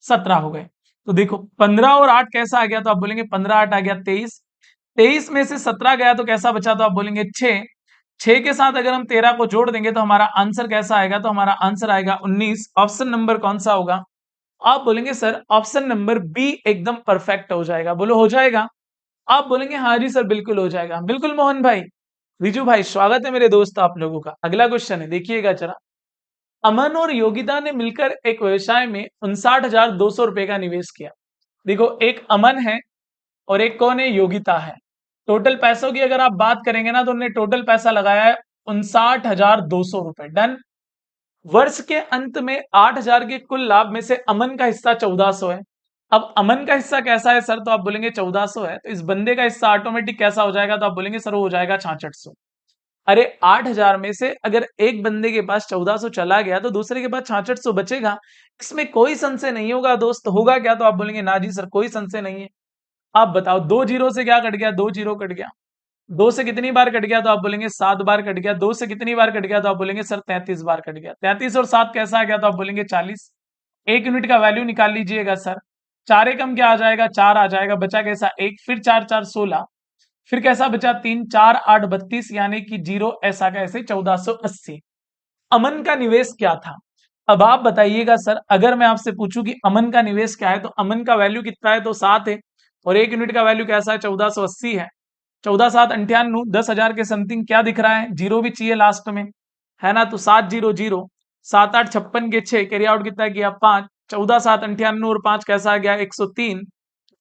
17 हो गए। तो देखो 15 और 8 कैसा आ गया? तो आप बोलेंगे 15 8 आ गया 23। 23 में से 17 गया तो कैसा बचा? तो आप बोलेंगे 6। 6 के साथ अगर हम 13 को जोड़ देंगे तो हमारा आंसर कैसा आएगा? तो हमारा आंसर आएगा 19। ऑप्शन नंबर कौन सा होगा? आप बोलेंगे सर ऑप्शन नंबर बी एकदम परफेक्ट हो जाएगा। बोलो हो जाएगा? आप बोलेंगे हाँ जी सर बिल्कुल हो जाएगा। बिल्कुल मोहन भाई, विजू भाई, स्वागत है मेरे दोस्त आप लोगों का। अगला क्वेश्चन है, देखिएगा जरा। अमन और योगिता ने मिलकर एक व्यवसाय में 59,200 रुपए का निवेश किया। देखो एक अमन है और एक कौन है? योगिता है। टोटल पैसों की अगर आप बात करेंगे ना, तो उन्होंने टोटल पैसा लगाया है 59,200 रुपए। डन। वर्ष के अंत में 8,000 के कुल लाभ में से अमन का हिस्सा 1400 है। अब अमन का हिस्सा कैसा है सर? तो आप बोलेंगे 1400 है, तो इस बंदे का हिस्सा ऑटोमेटिक कैसा हो जाएगा? तो आप बोलेंगे सर वो हो जाएगा 6600। अरे 8,000 में से अगर एक बंदे के पास 1400 चला गया तो दूसरे के पास 6600 बचेगा। इसमें कोई संशय नहीं होगा दोस्त। होगा क्या? तो आप बोलेंगे ना जी सर कोई संशय नहीं है। आप बताओ 2 जीरो से क्या कट गया? 2 जीरो कट गया। 2 से कितनी बार कट गया? तो आप बोलेंगे 7 बार कट गया। 2 से कितनी बार कट गया? तो आप बोलेंगे सर 33 बार कट गया। 33 और 7 कैसा आ गया? तो आप बोलेंगे 40। 1 यूनिट का वैल्यू निकाल लीजिएगा सर। 4 एकम क्या आ जाएगा? 4 आ जाएगा। बचा कैसा? 1। फिर 4 4 16। फिर कैसा बचा? 3 4 8 32, यानी कि जीरो ऐसा का ऐसे 1480। अमन का निवेश क्या था? अब आप बताइएगा सर, अगर मैं आपसे पूछूं कि अमन का निवेश क्या है, तो अमन का वैल्यू कितना है? तो 7 है। और 1 यूनिट का वैल्यू कैसा है? 1480 है। 14 7 98, 10,000 के समथिंग क्या दिख रहा है? जीरो भी चाहिए लास्ट में, है ना। तो 7 0 0, 7 8 56 के 6, कैरी आउट कितना किया? 5। 14 7 98 और 5 कैसा आ गया? 103।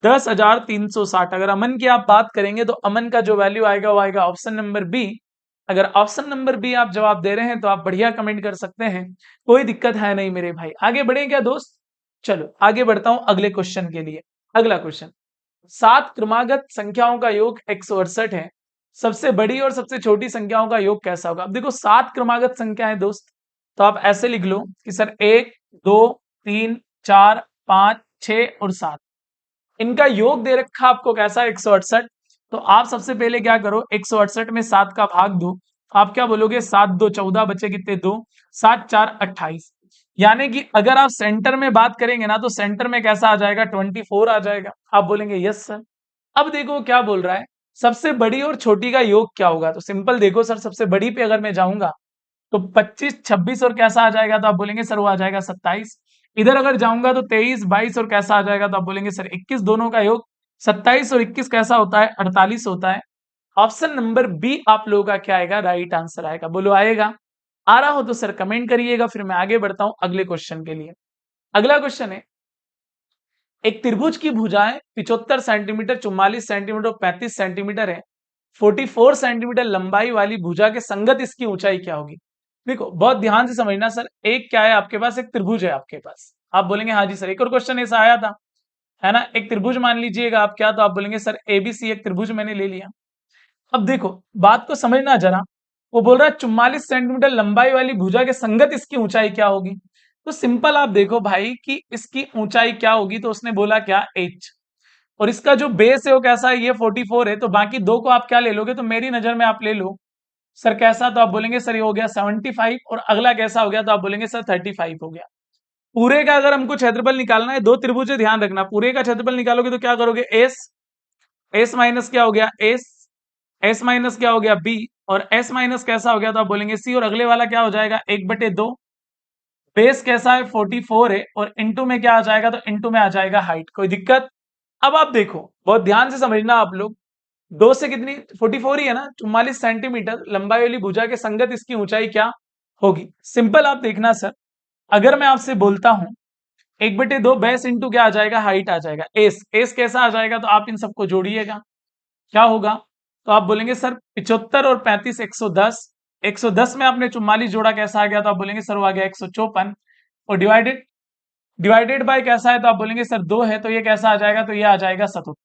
10,360। अगर अमन की आप बात करेंगे तो अमन का जो वैल्यू आएगा वो आएगा ऑप्शन नंबर बी। अगर ऑप्शन नंबर बी आप जवाब दे रहे हैं तो आप बढ़िया कमेंट कर सकते हैं, कोई दिक्कत है नहीं मेरे भाई। आगे बढ़े क्या दोस्त? चलो आगे बढ़ता हूं अगले क्वेश्चन के लिए। अगला क्वेश्चन, 7 क्रमागत संख्याओं का योग 168 है, सबसे बड़ी और सबसे छोटी संख्याओं का योग कैसा होगा? अब देखो 7 क्रमागत संख्या है दोस्त, तो आप ऐसे लिख लो कि सर 1 2 3 4 5 6 और 7, इनका योग दे रखा आपको कैसा? 168। तो आप सबसे पहले क्या करो, 168 में 7 का भाग दो। आप क्या बोलोगे? 7 2 14, बचे कितने? 2। 7 4 28। यानी कि अगर आप सेंटर में बात करेंगे ना, तो सेंटर में कैसा आ जाएगा? 24 आ जाएगा। आप बोलेंगे यस सर। अब देखो क्या बोल रहा है, सबसे बड़ी और छोटी का योग क्या होगा? तो सिंपल देखो सर, सबसे बड़ी पे अगर मैं जाऊंगा तो 25 26 और कैसा आ जाएगा? तो आप बोलेंगे सर वो आ जाएगा 27। इधर अगर जाऊंगा तो 23 22 और कैसा आ जाएगा? तो आप बोलेंगे सर 21। दोनों का योग 27 और 21 कैसा होता है? 48 होता है। ऑप्शन नंबर बी आप लोगों का क्या आएगा, राइट आंसर आएगा। बोलो आएगा? आ रहा हो तो सर कमेंट करिएगा, फिर मैं आगे बढ़ता हूं अगले क्वेश्चन के लिए। अगला क्वेश्चन है, एक त्रिभुज की भुजाएं 75 सेंटीमीटर, 44 सेंटीमीटर और 35 सेंटीमीटर है। 44 सेंटीमीटर लंबाई वाली भुजा के संगत इसकी ऊंचाई क्या होगी? देखो बहुत ध्यान से समझना सर, एक क्या है आपके पास, एक त्रिभुज है आपके पास। आप बोलेंगे हाँ जी सर, एक और क्वेश्चन ऐसा आया था, है ना, एक त्रिभुज मान लीजिएगा आप, क्या तो आप बोलेंगे सर एबीसी एक त्रिभुज मैंने ले लिया। अब देखो बात को समझना जरा, वो बोल रहा है 44 सेंटीमीटर लंबाई वाली भुजा के संगत इसकी ऊंचाई क्या होगी। तो सिंपल आप देखो भाई कि इसकी ऊंचाई क्या होगी, तो उसने बोला क्या, h। और इसका जो बेस है वो कैसा है, ये 44 है, तो बाकी दो को आप क्या ले लोगे, तो मेरी नजर में आप ले लो सर कैसा, तो आप बोलेंगे सर ये हो गया 75, और अगला कैसा हो गया, तो आप बोलेंगे सर 35 हो गया। पूरे का अगर हमको क्षेत्रफल निकालना है, दो त्रिभुज है, ध्यान रखना, पूरे का क्षेत्रफल निकालोगे तो क्या करोगे, एस, एस माइनस क्या हो गया एस, एस माइनस क्या हो गया बी, और एस माइनस कैसा हो गया, तो आप बोलेंगे सी, और अगले वाला क्या हो जाएगा 1/2। बेस कैसा है 44 है, और इंटू में क्या आ जाएगा, तो इंटू में आ जाएगा हाइट। कोई दिक्कत? अब आप देखो बहुत ध्यान से समझना आप लोग, दो से कितनी, 44 ही है ना, 44 सेंटीमीटर लंबाई वाली भुजा के संगत इसकी ऊंचाई क्या होगी। सिंपल आप देखना सर, अगर मैं आपसे बोलता हूं 1/2 बेस इंटू क्या आ जाएगा, हाइट आ जाएगा, एस, एस कैसा आ जाएगा, तो आप इन सबको जोड़िएगा, क्या होगा, तो आप बोलेंगे सर 75 और 35 110, 110 में आपने 44 जोड़ा कैसा आ गया, तो आप बोलेंगे सर वो आ गया 154, और डिवाइडेड, डिवाइडेड बाय कैसा है, तो आप बोलेंगे सर 2 है, तो ये कैसा आ जाएगा, तो ये आ जाएगा 77।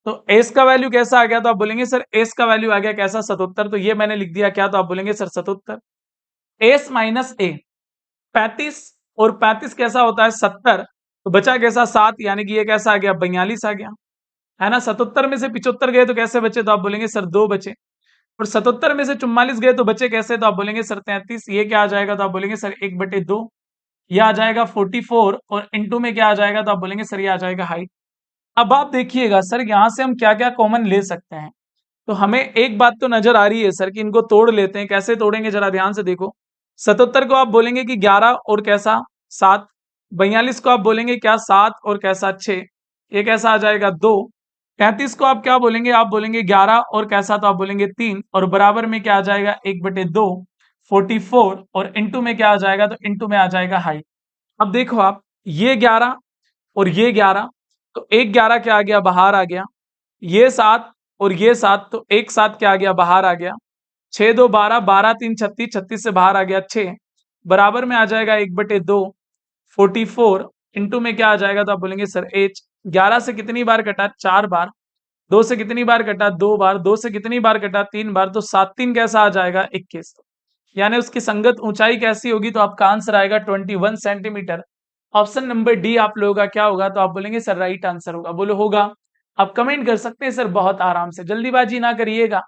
तो एस का वैल्यू कैसा आ गया, तो आप बोलेंगे सर एस का वैल्यू आ गया कैसा, 77, तो ये मैंने लिख दिया क्या, तो आप बोलेंगे सर 77। एस माइनस ए, 35 और 35 कैसा होता है 70, तो बचा कैसा 7, यानी कि ये कैसा आ गया 42 आ गया, है ना। 77 में से 75 गए तो कैसे बचे, तो आप बोलेंगे सर 2 बचे, और 77 में से 44 गए तो बचे कैसे, तो आप बोलेंगे सर 33। ये क्या आ जाएगा, तो आप बोलेंगे सर 1/2, ये आ जाएगा 44, और इंटू में क्या आ जाएगा, तो आप बोलेंगे सर ये आ जाएगा हाइट। अब आप देखिएगा सर यहां से हम क्या क्या कॉमन ले सकते हैं, तो हमें एक बात तो नजर आ रही है सर कि इनको तोड़ लेते हैं, कैसे तोड़ेंगे जरा ध्यान से देखो। 77 को आप बोलेंगे कि 11 और कैसा 7, 42 को आप बोलेंगे क्या 7 और कैसा 6, ये कैसा आ जाएगा 2, 35 को आप क्या बोलेंगे, आप बोलेंगे 11 और कैसा, तो आप बोलेंगे 3, और बराबर में क्या आ जाएगा 1/2, 44, और इंटू में क्या आ जाएगा, तो इंटू में आ जाएगा हाइट। अब देखो आप, ये 11 और ये 11, तो एक 11 क्या आ गया, बाहर आ गया, ये 7 और ये 7, तो एक 7 क्या आ गया, बाहर आ गया, 6 2 12, 12 3 36, 36 से बाहर आ गया 6, बराबर में आ जाएगा 1/2, 44, इंटू में क्या आ जाएगा, तो आप बोलेंगे सर एच। 11 से कितनी बार कटा, 4 बार, 2 से कितनी बार कटा, 2 बार, 2 से कितनी बार कटा, 3 बार, तो 7 3 कैसा आ जाएगा 21, यानी उसकी संगत ऊंचाई कैसी होगी, तो आपका आंसर आएगा 21 सेंटीमीटर। ऑप्शन नंबर डी आप लोगों का क्या होगा, तो आप बोलेंगे सर राइट आंसर होगा। बोलो होगा? आप कमेंट कर सकते हैं सर बहुत आराम से, जल्दीबाजी ना करिएगा,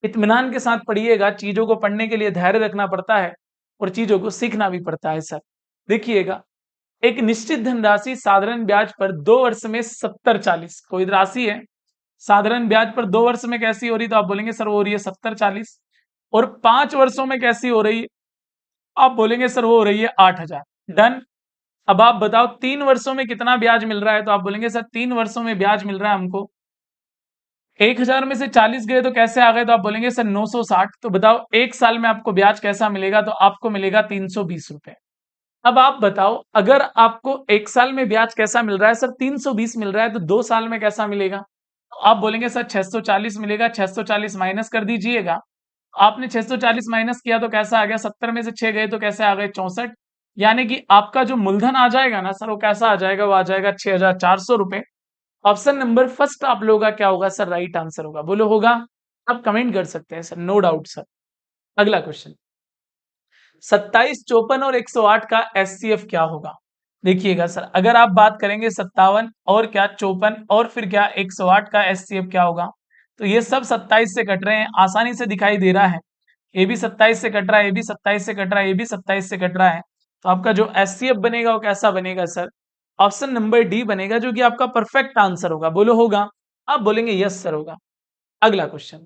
इत्मीनान के साथ पढ़िएगा, चीजों को पढ़ने के लिए धैर्य रखना पड़ता है और चीजों को सीखना भी पड़ता है सर। देखिएगा, एक निश्चित धनराशि साधारण ब्याज पर 2 वर्ष में 70-40, कोई राशि है साधारण ब्याज पर 2 वर्ष में कैसी हो रही, तो आप बोलेंगे सर वो हो रही है 70-40, और 5 वर्षों में कैसी हो रही, आप बोलेंगे सर वो हो रही है 8,000। डन। अब आप बताओ 3 वर्षों में कितना ब्याज मिल रहा है, तो आप बोलेंगे सर 3 वर्षों में ब्याज मिल रहा है हमको 1,000 में से 40 गए तो कैसे आ गए, तो आप बोलेंगे सर 960। तो बताओ एक साल में आपको ब्याज कैसा मिलेगा, तो आपको मिलेगा 320 रुपए। अब आप बताओ अगर आपको एक साल में ब्याज कैसा मिल रहा है सर 320 मिल रहा है, तो 2 साल में कैसा मिलेगा, तो आप बोलेंगे सर 640 मिलेगा। 640 माइनस कर दीजिएगा, आपने 640 माइनस किया तो कैसा आ गया, 70 में से 6 गए तो कैसे आ गए 64, यानी कि आपका जो मूलधन आ जाएगा ना सर वो कैसा आ जाएगा, वो आ जाएगा 6,400 रुपए। ऑप्शन नंबर फर्स्ट आप लोगों का क्या होगा सर, राइट आंसर होगा। बोलो होगा? आप कमेंट कर सकते हैं सर, नो डाउट सर। अगला क्वेश्चन, 27, 54 और 108 का एचसीएफ क्या होगा। देखिएगा सर, अगर आप बात करेंगे 57 और क्या 54 और फिर क्या 108 का एचसीएफ क्या होगा, तो ये सब 27 से कट रहे हैं, आसानी से दिखाई दे रहा है। ये भी 27 से कट रहा है, ये भी 27 से कट रहा है, ये भी 27 से कट रहा है, तो आपका जो एचसीएफ बनेगा वो कैसा बनेगा सर, ऑप्शन नंबर डी बनेगा, जो कि आपका परफेक्ट आंसर होगा। बोलो होगा? आप बोलेंगे यस सर होगा। अगला क्वेश्चन,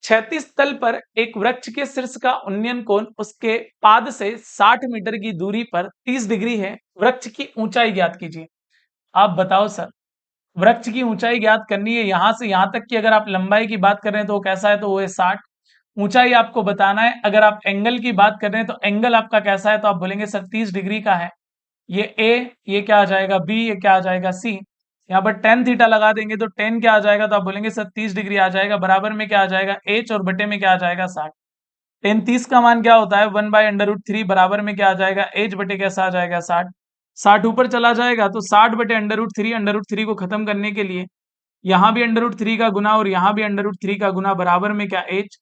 36 तल पर एक वृक्ष के शीर्ष का उन्नयन कोण उसके पाद से 60 मीटर की दूरी पर 30 डिग्री है, वृक्ष की ऊंचाई ज्ञात कीजिए। आप बताओ सर, वृक्ष की ऊंचाई ज्ञात करनी है, यहां से यहां तक की अगर आप लंबाई की बात कर रहे हैं तो वो कैसा है, तो वो है 60। ऊंचाई आपको बताना है, अगर आप एंगल की बात कर रहे हैं तो एंगल आपका कैसा है, तो आप बोलेंगे सर 30 डिग्री का है। ये ए, ये क्या आ जाएगा बी, ये क्या आ जाएगा सी। यहाँ पर टेन थीटा लगा देंगे तो टेन क्या आ जाएगा, तो आप बोलेंगे सर 30 डिग्री आ जाएगा, बराबर में क्या आ जाएगा एच, और बटे में क्या आ जाएगा 60। टेन 30 का मान क्या होता है 1/√3, बराबर में क्या आ जाएगा एच बटे कैसा आ जाएगा 60। 60 ऊपर चला जाएगा तो 60/√3, √3 को खत्म करने के लिए यहाँ भी √3 का गुना और यहाँ भी √3 का गुना, बराबर में क्या एच।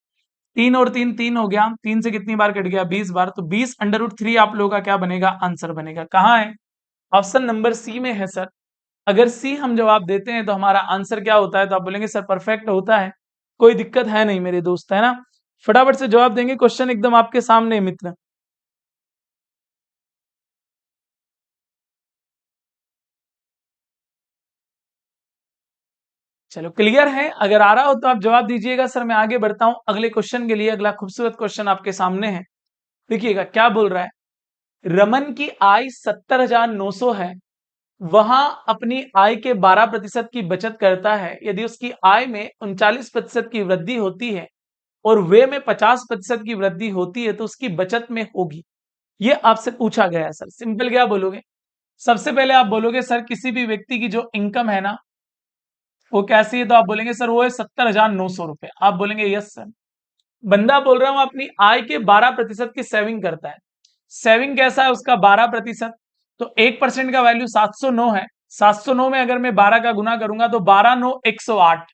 तीन और तीन तीन हो गया, तीन से कितनी बार कट गया 20 बार, तो 20/√3 आप लोगों का क्या बनेगा, आंसर बनेगा। कहाँ है, ऑप्शन नंबर सी में है सर। अगर सी हम जवाब देते हैं तो हमारा आंसर क्या होता है, तो आप बोलेंगे सर परफेक्ट होता है, कोई दिक्कत है नहीं मेरे दोस्त, है ना। फटाफट से जवाब देंगे, क्वेश्चन एकदम आपके सामने है मित्र। चलो क्लियर है, अगर आ रहा हो तो आप जवाब दीजिएगा। सर मैं आगे बढ़ता हूं अगले क्वेश्चन के लिए। अगला खूबसूरत क्वेश्चन आपके सामने है, देखिएगा क्या बोल रहा है। रमन की आय 70,900 है, वहां अपनी आय के 12% की बचत करता है। यदि उसकी आय में 39% की वृद्धि होती है और वे में 50% की वृद्धि होती है तो उसकी बचत में होगी। ये आपसे पूछा गया है सर। सिंपल क्या बोलोगे, सबसे पहले आप बोलोगे सर किसी भी व्यक्ति की जो इनकम है ना वो कैसी है, तो आप बोलेंगे सर वो है 70,900 रुपए। आप बोलेंगे यस सर। बंदा बोल रहा हूं अपनी आय के 12% की सेविंग करता है। सेविंग कैसा है उसका 12%, तो 1% का वैल्यू 709 है। 709 में अगर मैं 12 का गुना करूंगा तो 12 9 108।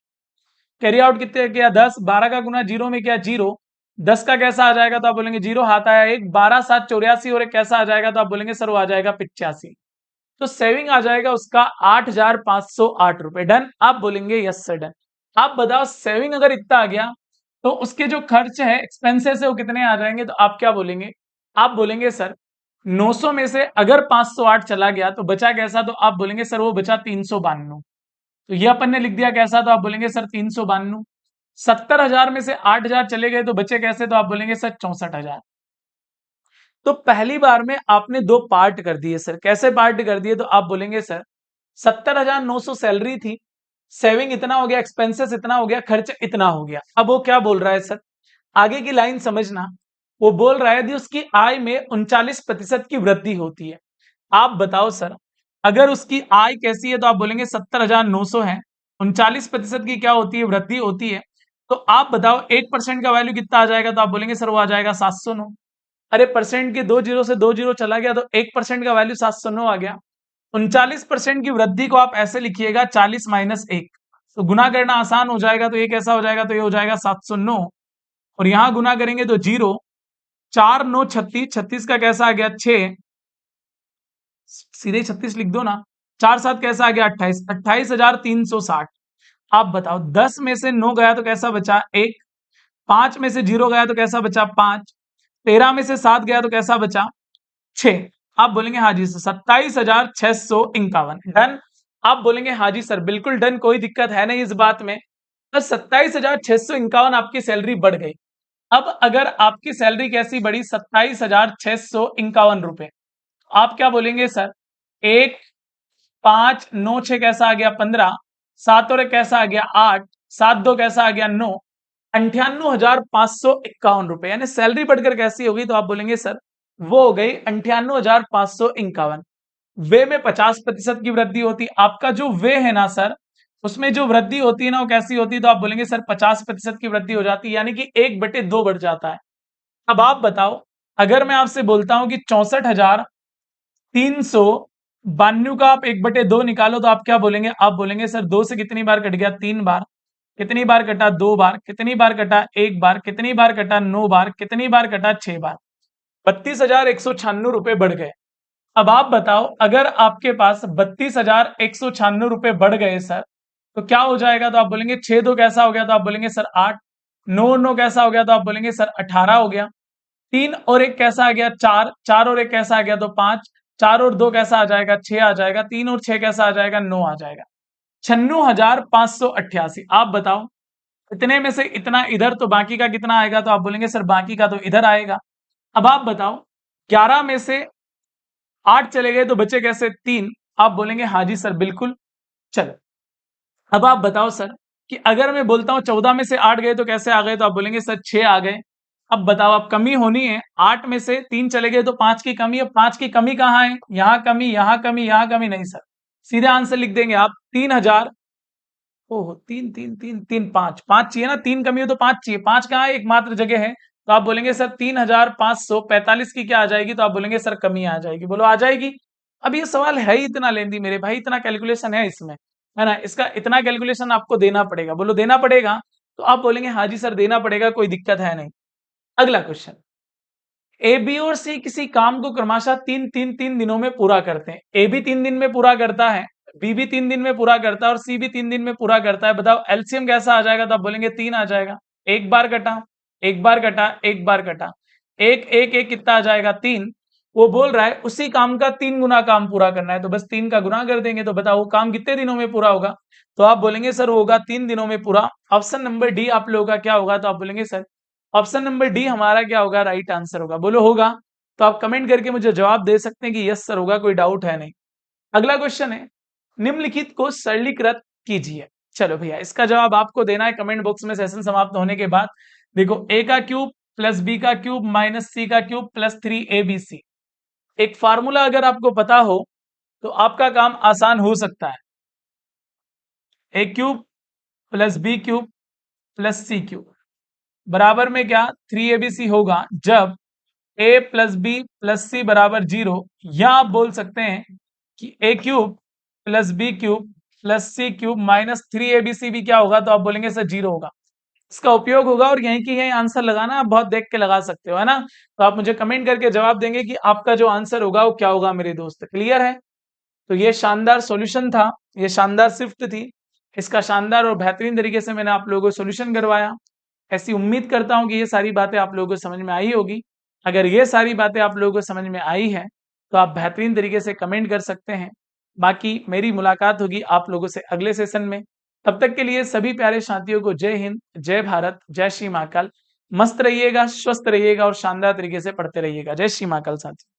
कैरी आउट कितने किया 10, 12 का गुना जीरो में किया जीरो। 10 का कैसा आ जाएगा, तो आप बोलेंगे जीरो हाथ आया एक, 12 7 84, और एक कैसा आ जाएगा, तो आप बोलेंगे सर वो आ जाएगा 85। तो सेविंग आ जाएगा उसका 8,508 रुपए। डन, आप बोलेंगे यस सर डन। आप बताओ सेविंग अगर इतना आ गया तो उसके जो खर्च है एक्सपेंसेस है वो कितने आ जाएंगे, तो आप क्या बोलेंगे, आप बोलेंगे सर 900 में से अगर 508 चला गया तो बचा कैसा, तो आप बोलेंगे सर वो बचा 392। तो ये अपन ने लिख दिया कैसा, तो आप बोलेंगे सर 392। 70,000 में से 8,000 चले गए तो बचे कैसे, तो आप बोलेंगे सर 64,000। तो पहली बार में आपने दो पार्ट कर दिए सर। कैसे पार्ट कर दिए, तो आप बोलेंगे सर 70,900 सैलरी थी, सेविंग इतना हो गया, एक्सपेंसेस इतना हो गया, खर्च इतना हो गया। अब वो क्या बोल रहा है सर, आगे की लाइन समझना। वो बोल रहा है कि उसकी आय में 39% की वृद्धि होती है। आप बताओ सर, अगर उसकी आय कैसी है, तो आप बोलेंगे 70,900 है, 39% की क्या होती है, वृद्धि होती है। तो आप बताओ 1% का वैल्यू कितना आ जाएगा, तो आप बोलेंगे सर वो आ जाएगा 709। अरे परसेंट के दो जीरो से दो जीरो चला गया तो 1% का वैल्यू 709 आ गया। 39% की वृद्धि को आप ऐसे लिखिएगा 40 - 1, तो गुना करना आसान हो जाएगा। तो ये कैसा हो जाएगा, तो ये हो जाएगा 709, और यहां गुना करेंगे तो जीरो, 4 9 36, 36 का कैसा आ गया 6, सीधे 36 लिख दो ना। 4 7 कैसा आ गया 28, 28,360। आप बताओ 10 में से 9 गया तो कैसा बचा 1, 5 में से 0 गया तो कैसा बचा 5, 13 में से 7 गया तो कैसा बचा 6। आप बोलेंगे हाँ जी सर 27,651। डन, आप बोलेंगे हाँ जी सर बिल्कुल डन, कोई दिक्कत है नहीं इस बात में। तो 27,651 आपकी सैलरी बढ़ गई। अब अगर आपकी सैलरी कैसी बढ़ी 27,651 रुपए, आप क्या बोलेंगे सर, एक 5 9 6 कैसा आ गया 15, 7 और एक कैसा आ गया 8, 7 2 कैसा आ गया 9, 98,551 रुपए। यानी सैलरी बढ़कर कैसी होगी, तो आप बोलेंगे सर वो हो गई 98,551। वे में 50% की वृद्धि होती। आपका जो वे है ना सर, उसमें जो वृद्धि होती है ना वो कैसी होती है, तो आप बोलेंगे सर 50% की वृद्धि हो जाती है, यानी कि 1/2 बढ़ जाता है। अब आप बताओ, अगर मैं आपसे बोलता हूं कि 64,392 का आप 1/2 निकालो, तो आप क्या बोलेंगे, आप बोलेंगे सर 2 से कितनी बार कट गया 3 बार, कितनी बार कटा 2 बार, कितनी बार कटा 1 बार, कितनी बार कटा 9 बार, कितनी बार कटा 6 बार। 32,196 रुपए बढ़ गए। अब आप बताओ, अगर आपके पास 32,196 रुपए बढ़ गए सर, तो क्या हो जाएगा, तो आप बोलेंगे 6 2 कैसा हो गया, तो आप बोलेंगे सर 8, 9 9 कैसा हो गया, तो आप बोलेंगे सर 18 हो गया, 3 और 1 कैसा आ गया 4, 4 और 1 कैसा आ गया, तो 5, 4 और 2 कैसा आ जाएगा 6 आ जाएगा, 3 और 6 कैसा आ जाएगा 9 आ जाएगा। 96,588। आप बताओ, इतने में से इतना इधर तो बाकी का कितना आएगा, तो आप बोलेंगे सर बाकी का तो इधर आएगा। अब आप बताओ 11 में से 8 चले गए तो बचे कैसे 3, आप बोलेंगे हाँ जी सर बिल्कुल। चलो अब आप बताओ सर कि अगर मैं बोलता हूँ 14 में से 8 गए तो कैसे आ गए, तो आप बोलेंगे सर 6 आ गए। अब बताओ, अब कमी होनी है, 8 में से 3 चले गए तो 5 की कमी। अब 5 की कमी कहाँ है? यहाँ कमी, यहाँ कमी, यहाँ कमी नहीं सर। सीधे आंसर लिख देंगे आप 3000। ओहो, 3 3 3 3 5 5 चाहिए ना, 3 कमी हो तो 5 चाहिए। 5 कहाँ है? एकमात्र जगह है। तो आप बोलेंगे सर 3545 की क्या आ जाएगी? तो आप बोलेंगे सर कमी आ जाएगी। बोलो आ जाएगी। अब ये सवाल है ही इतना लेंदी मेरे भाई, इतना कैलकुलेशन है इसमें, है ना? इसका इतना कैलकुलेशन आपको देना पड़ेगा। बोलो देना पड़ेगा? तो आप बोलेंगे हाँ जी सर देना पड़ेगा, कोई दिक्कत है नहीं। अगला क्वेश्चन, ए, बी और सी किसी काम को क्रमशः 3 दिनों में पूरा करते हैं। ए भी 3 दिन में पूरा करता है, बी भी 3 दिन में पूरा करता है और सी भी 3 दिन में पूरा करता है। बताओ एलसीएम कैसा आ जाएगा? तो आप बोलेंगे 3 आ जाएगा। एक बार कटा, एक बार कटा, एक बार कटा, एक एक एक कितना आ जाएगा? 3। वो बोल रहा है उसी काम का 3 गुना काम पूरा करना है, तो बस 3 का गुना कर देंगे। तो बताओ वो काम कितने दिनों में पूरा होगा? तो आप बोलेंगे सर वो होगा 3 दिनों में पूरा। ऑप्शन नंबर डी आप लोगों का क्या होगा? तो आप बोलेंगे सर ऑप्शन नंबर डी हमारा क्या होगा? राइट आंसर होगा। बोलो होगा? तो आप कमेंट करके मुझे जवाब दे सकते हैं कि यस सर होगा, कोई डाउट है नहीं। अगला क्वेश्चन है, निम्नलिखित को सरलीकृत कीजिए। चलो भैया इसका जवाब आपको देना है कमेंट बॉक्स में सेशन समाप्त होने के बाद। देखो ए का क्यूब प्लस बी का क्यूब माइनस सी का क्यूब प्लस 3abc। एक फार्मूला अगर आपको पता हो तो आपका काम आसान हो सकता है। A cube plus B cube plus C cube बराबर में क्या? 3abc होगा जब A plus B plus C बराबर 0, या आप बोल सकते हैं कि A cube plus B cube plus C cube minus 3abc भी क्या होगा? तो आप बोलेंगे सर 0 होगा। इसका उपयोग होगा और यहीं की यहीं आंसर लगाना, आप बहुत देख के लगा सकते हो, है ना? तो आप मुझे कमेंट करके जवाब देंगे कि आपका जो आंसर होगा वो क्या होगा मेरे दोस्त। क्लियर है? तो ये शानदार सॉल्यूशन था, ये शानदार शिफ्ट थी। इसका शानदार और बेहतरीन तरीके से मैंने आप लोगों को सॉल्यूशन करवाया। ऐसी उम्मीद करता हूं कि ये सारी बातें आप लोगों को समझ में आई होगी। अगर ये सारी बातें आप लोगों को समझ में आई हैं तो आप बेहतरीन तरीके से कमेंट कर सकते हैं। बाकी मेरी मुलाकात होगी आप लोगों से अगले सेशन में। तब तक के लिए सभी प्यारे साथियों को जय हिंद, जय भारत, जय श्री महाकाल। मस्त रहिएगा, स्वस्थ रहिएगा और शानदार तरीके से पढ़ते रहिएगा। जय श्री महाकाल साथियों।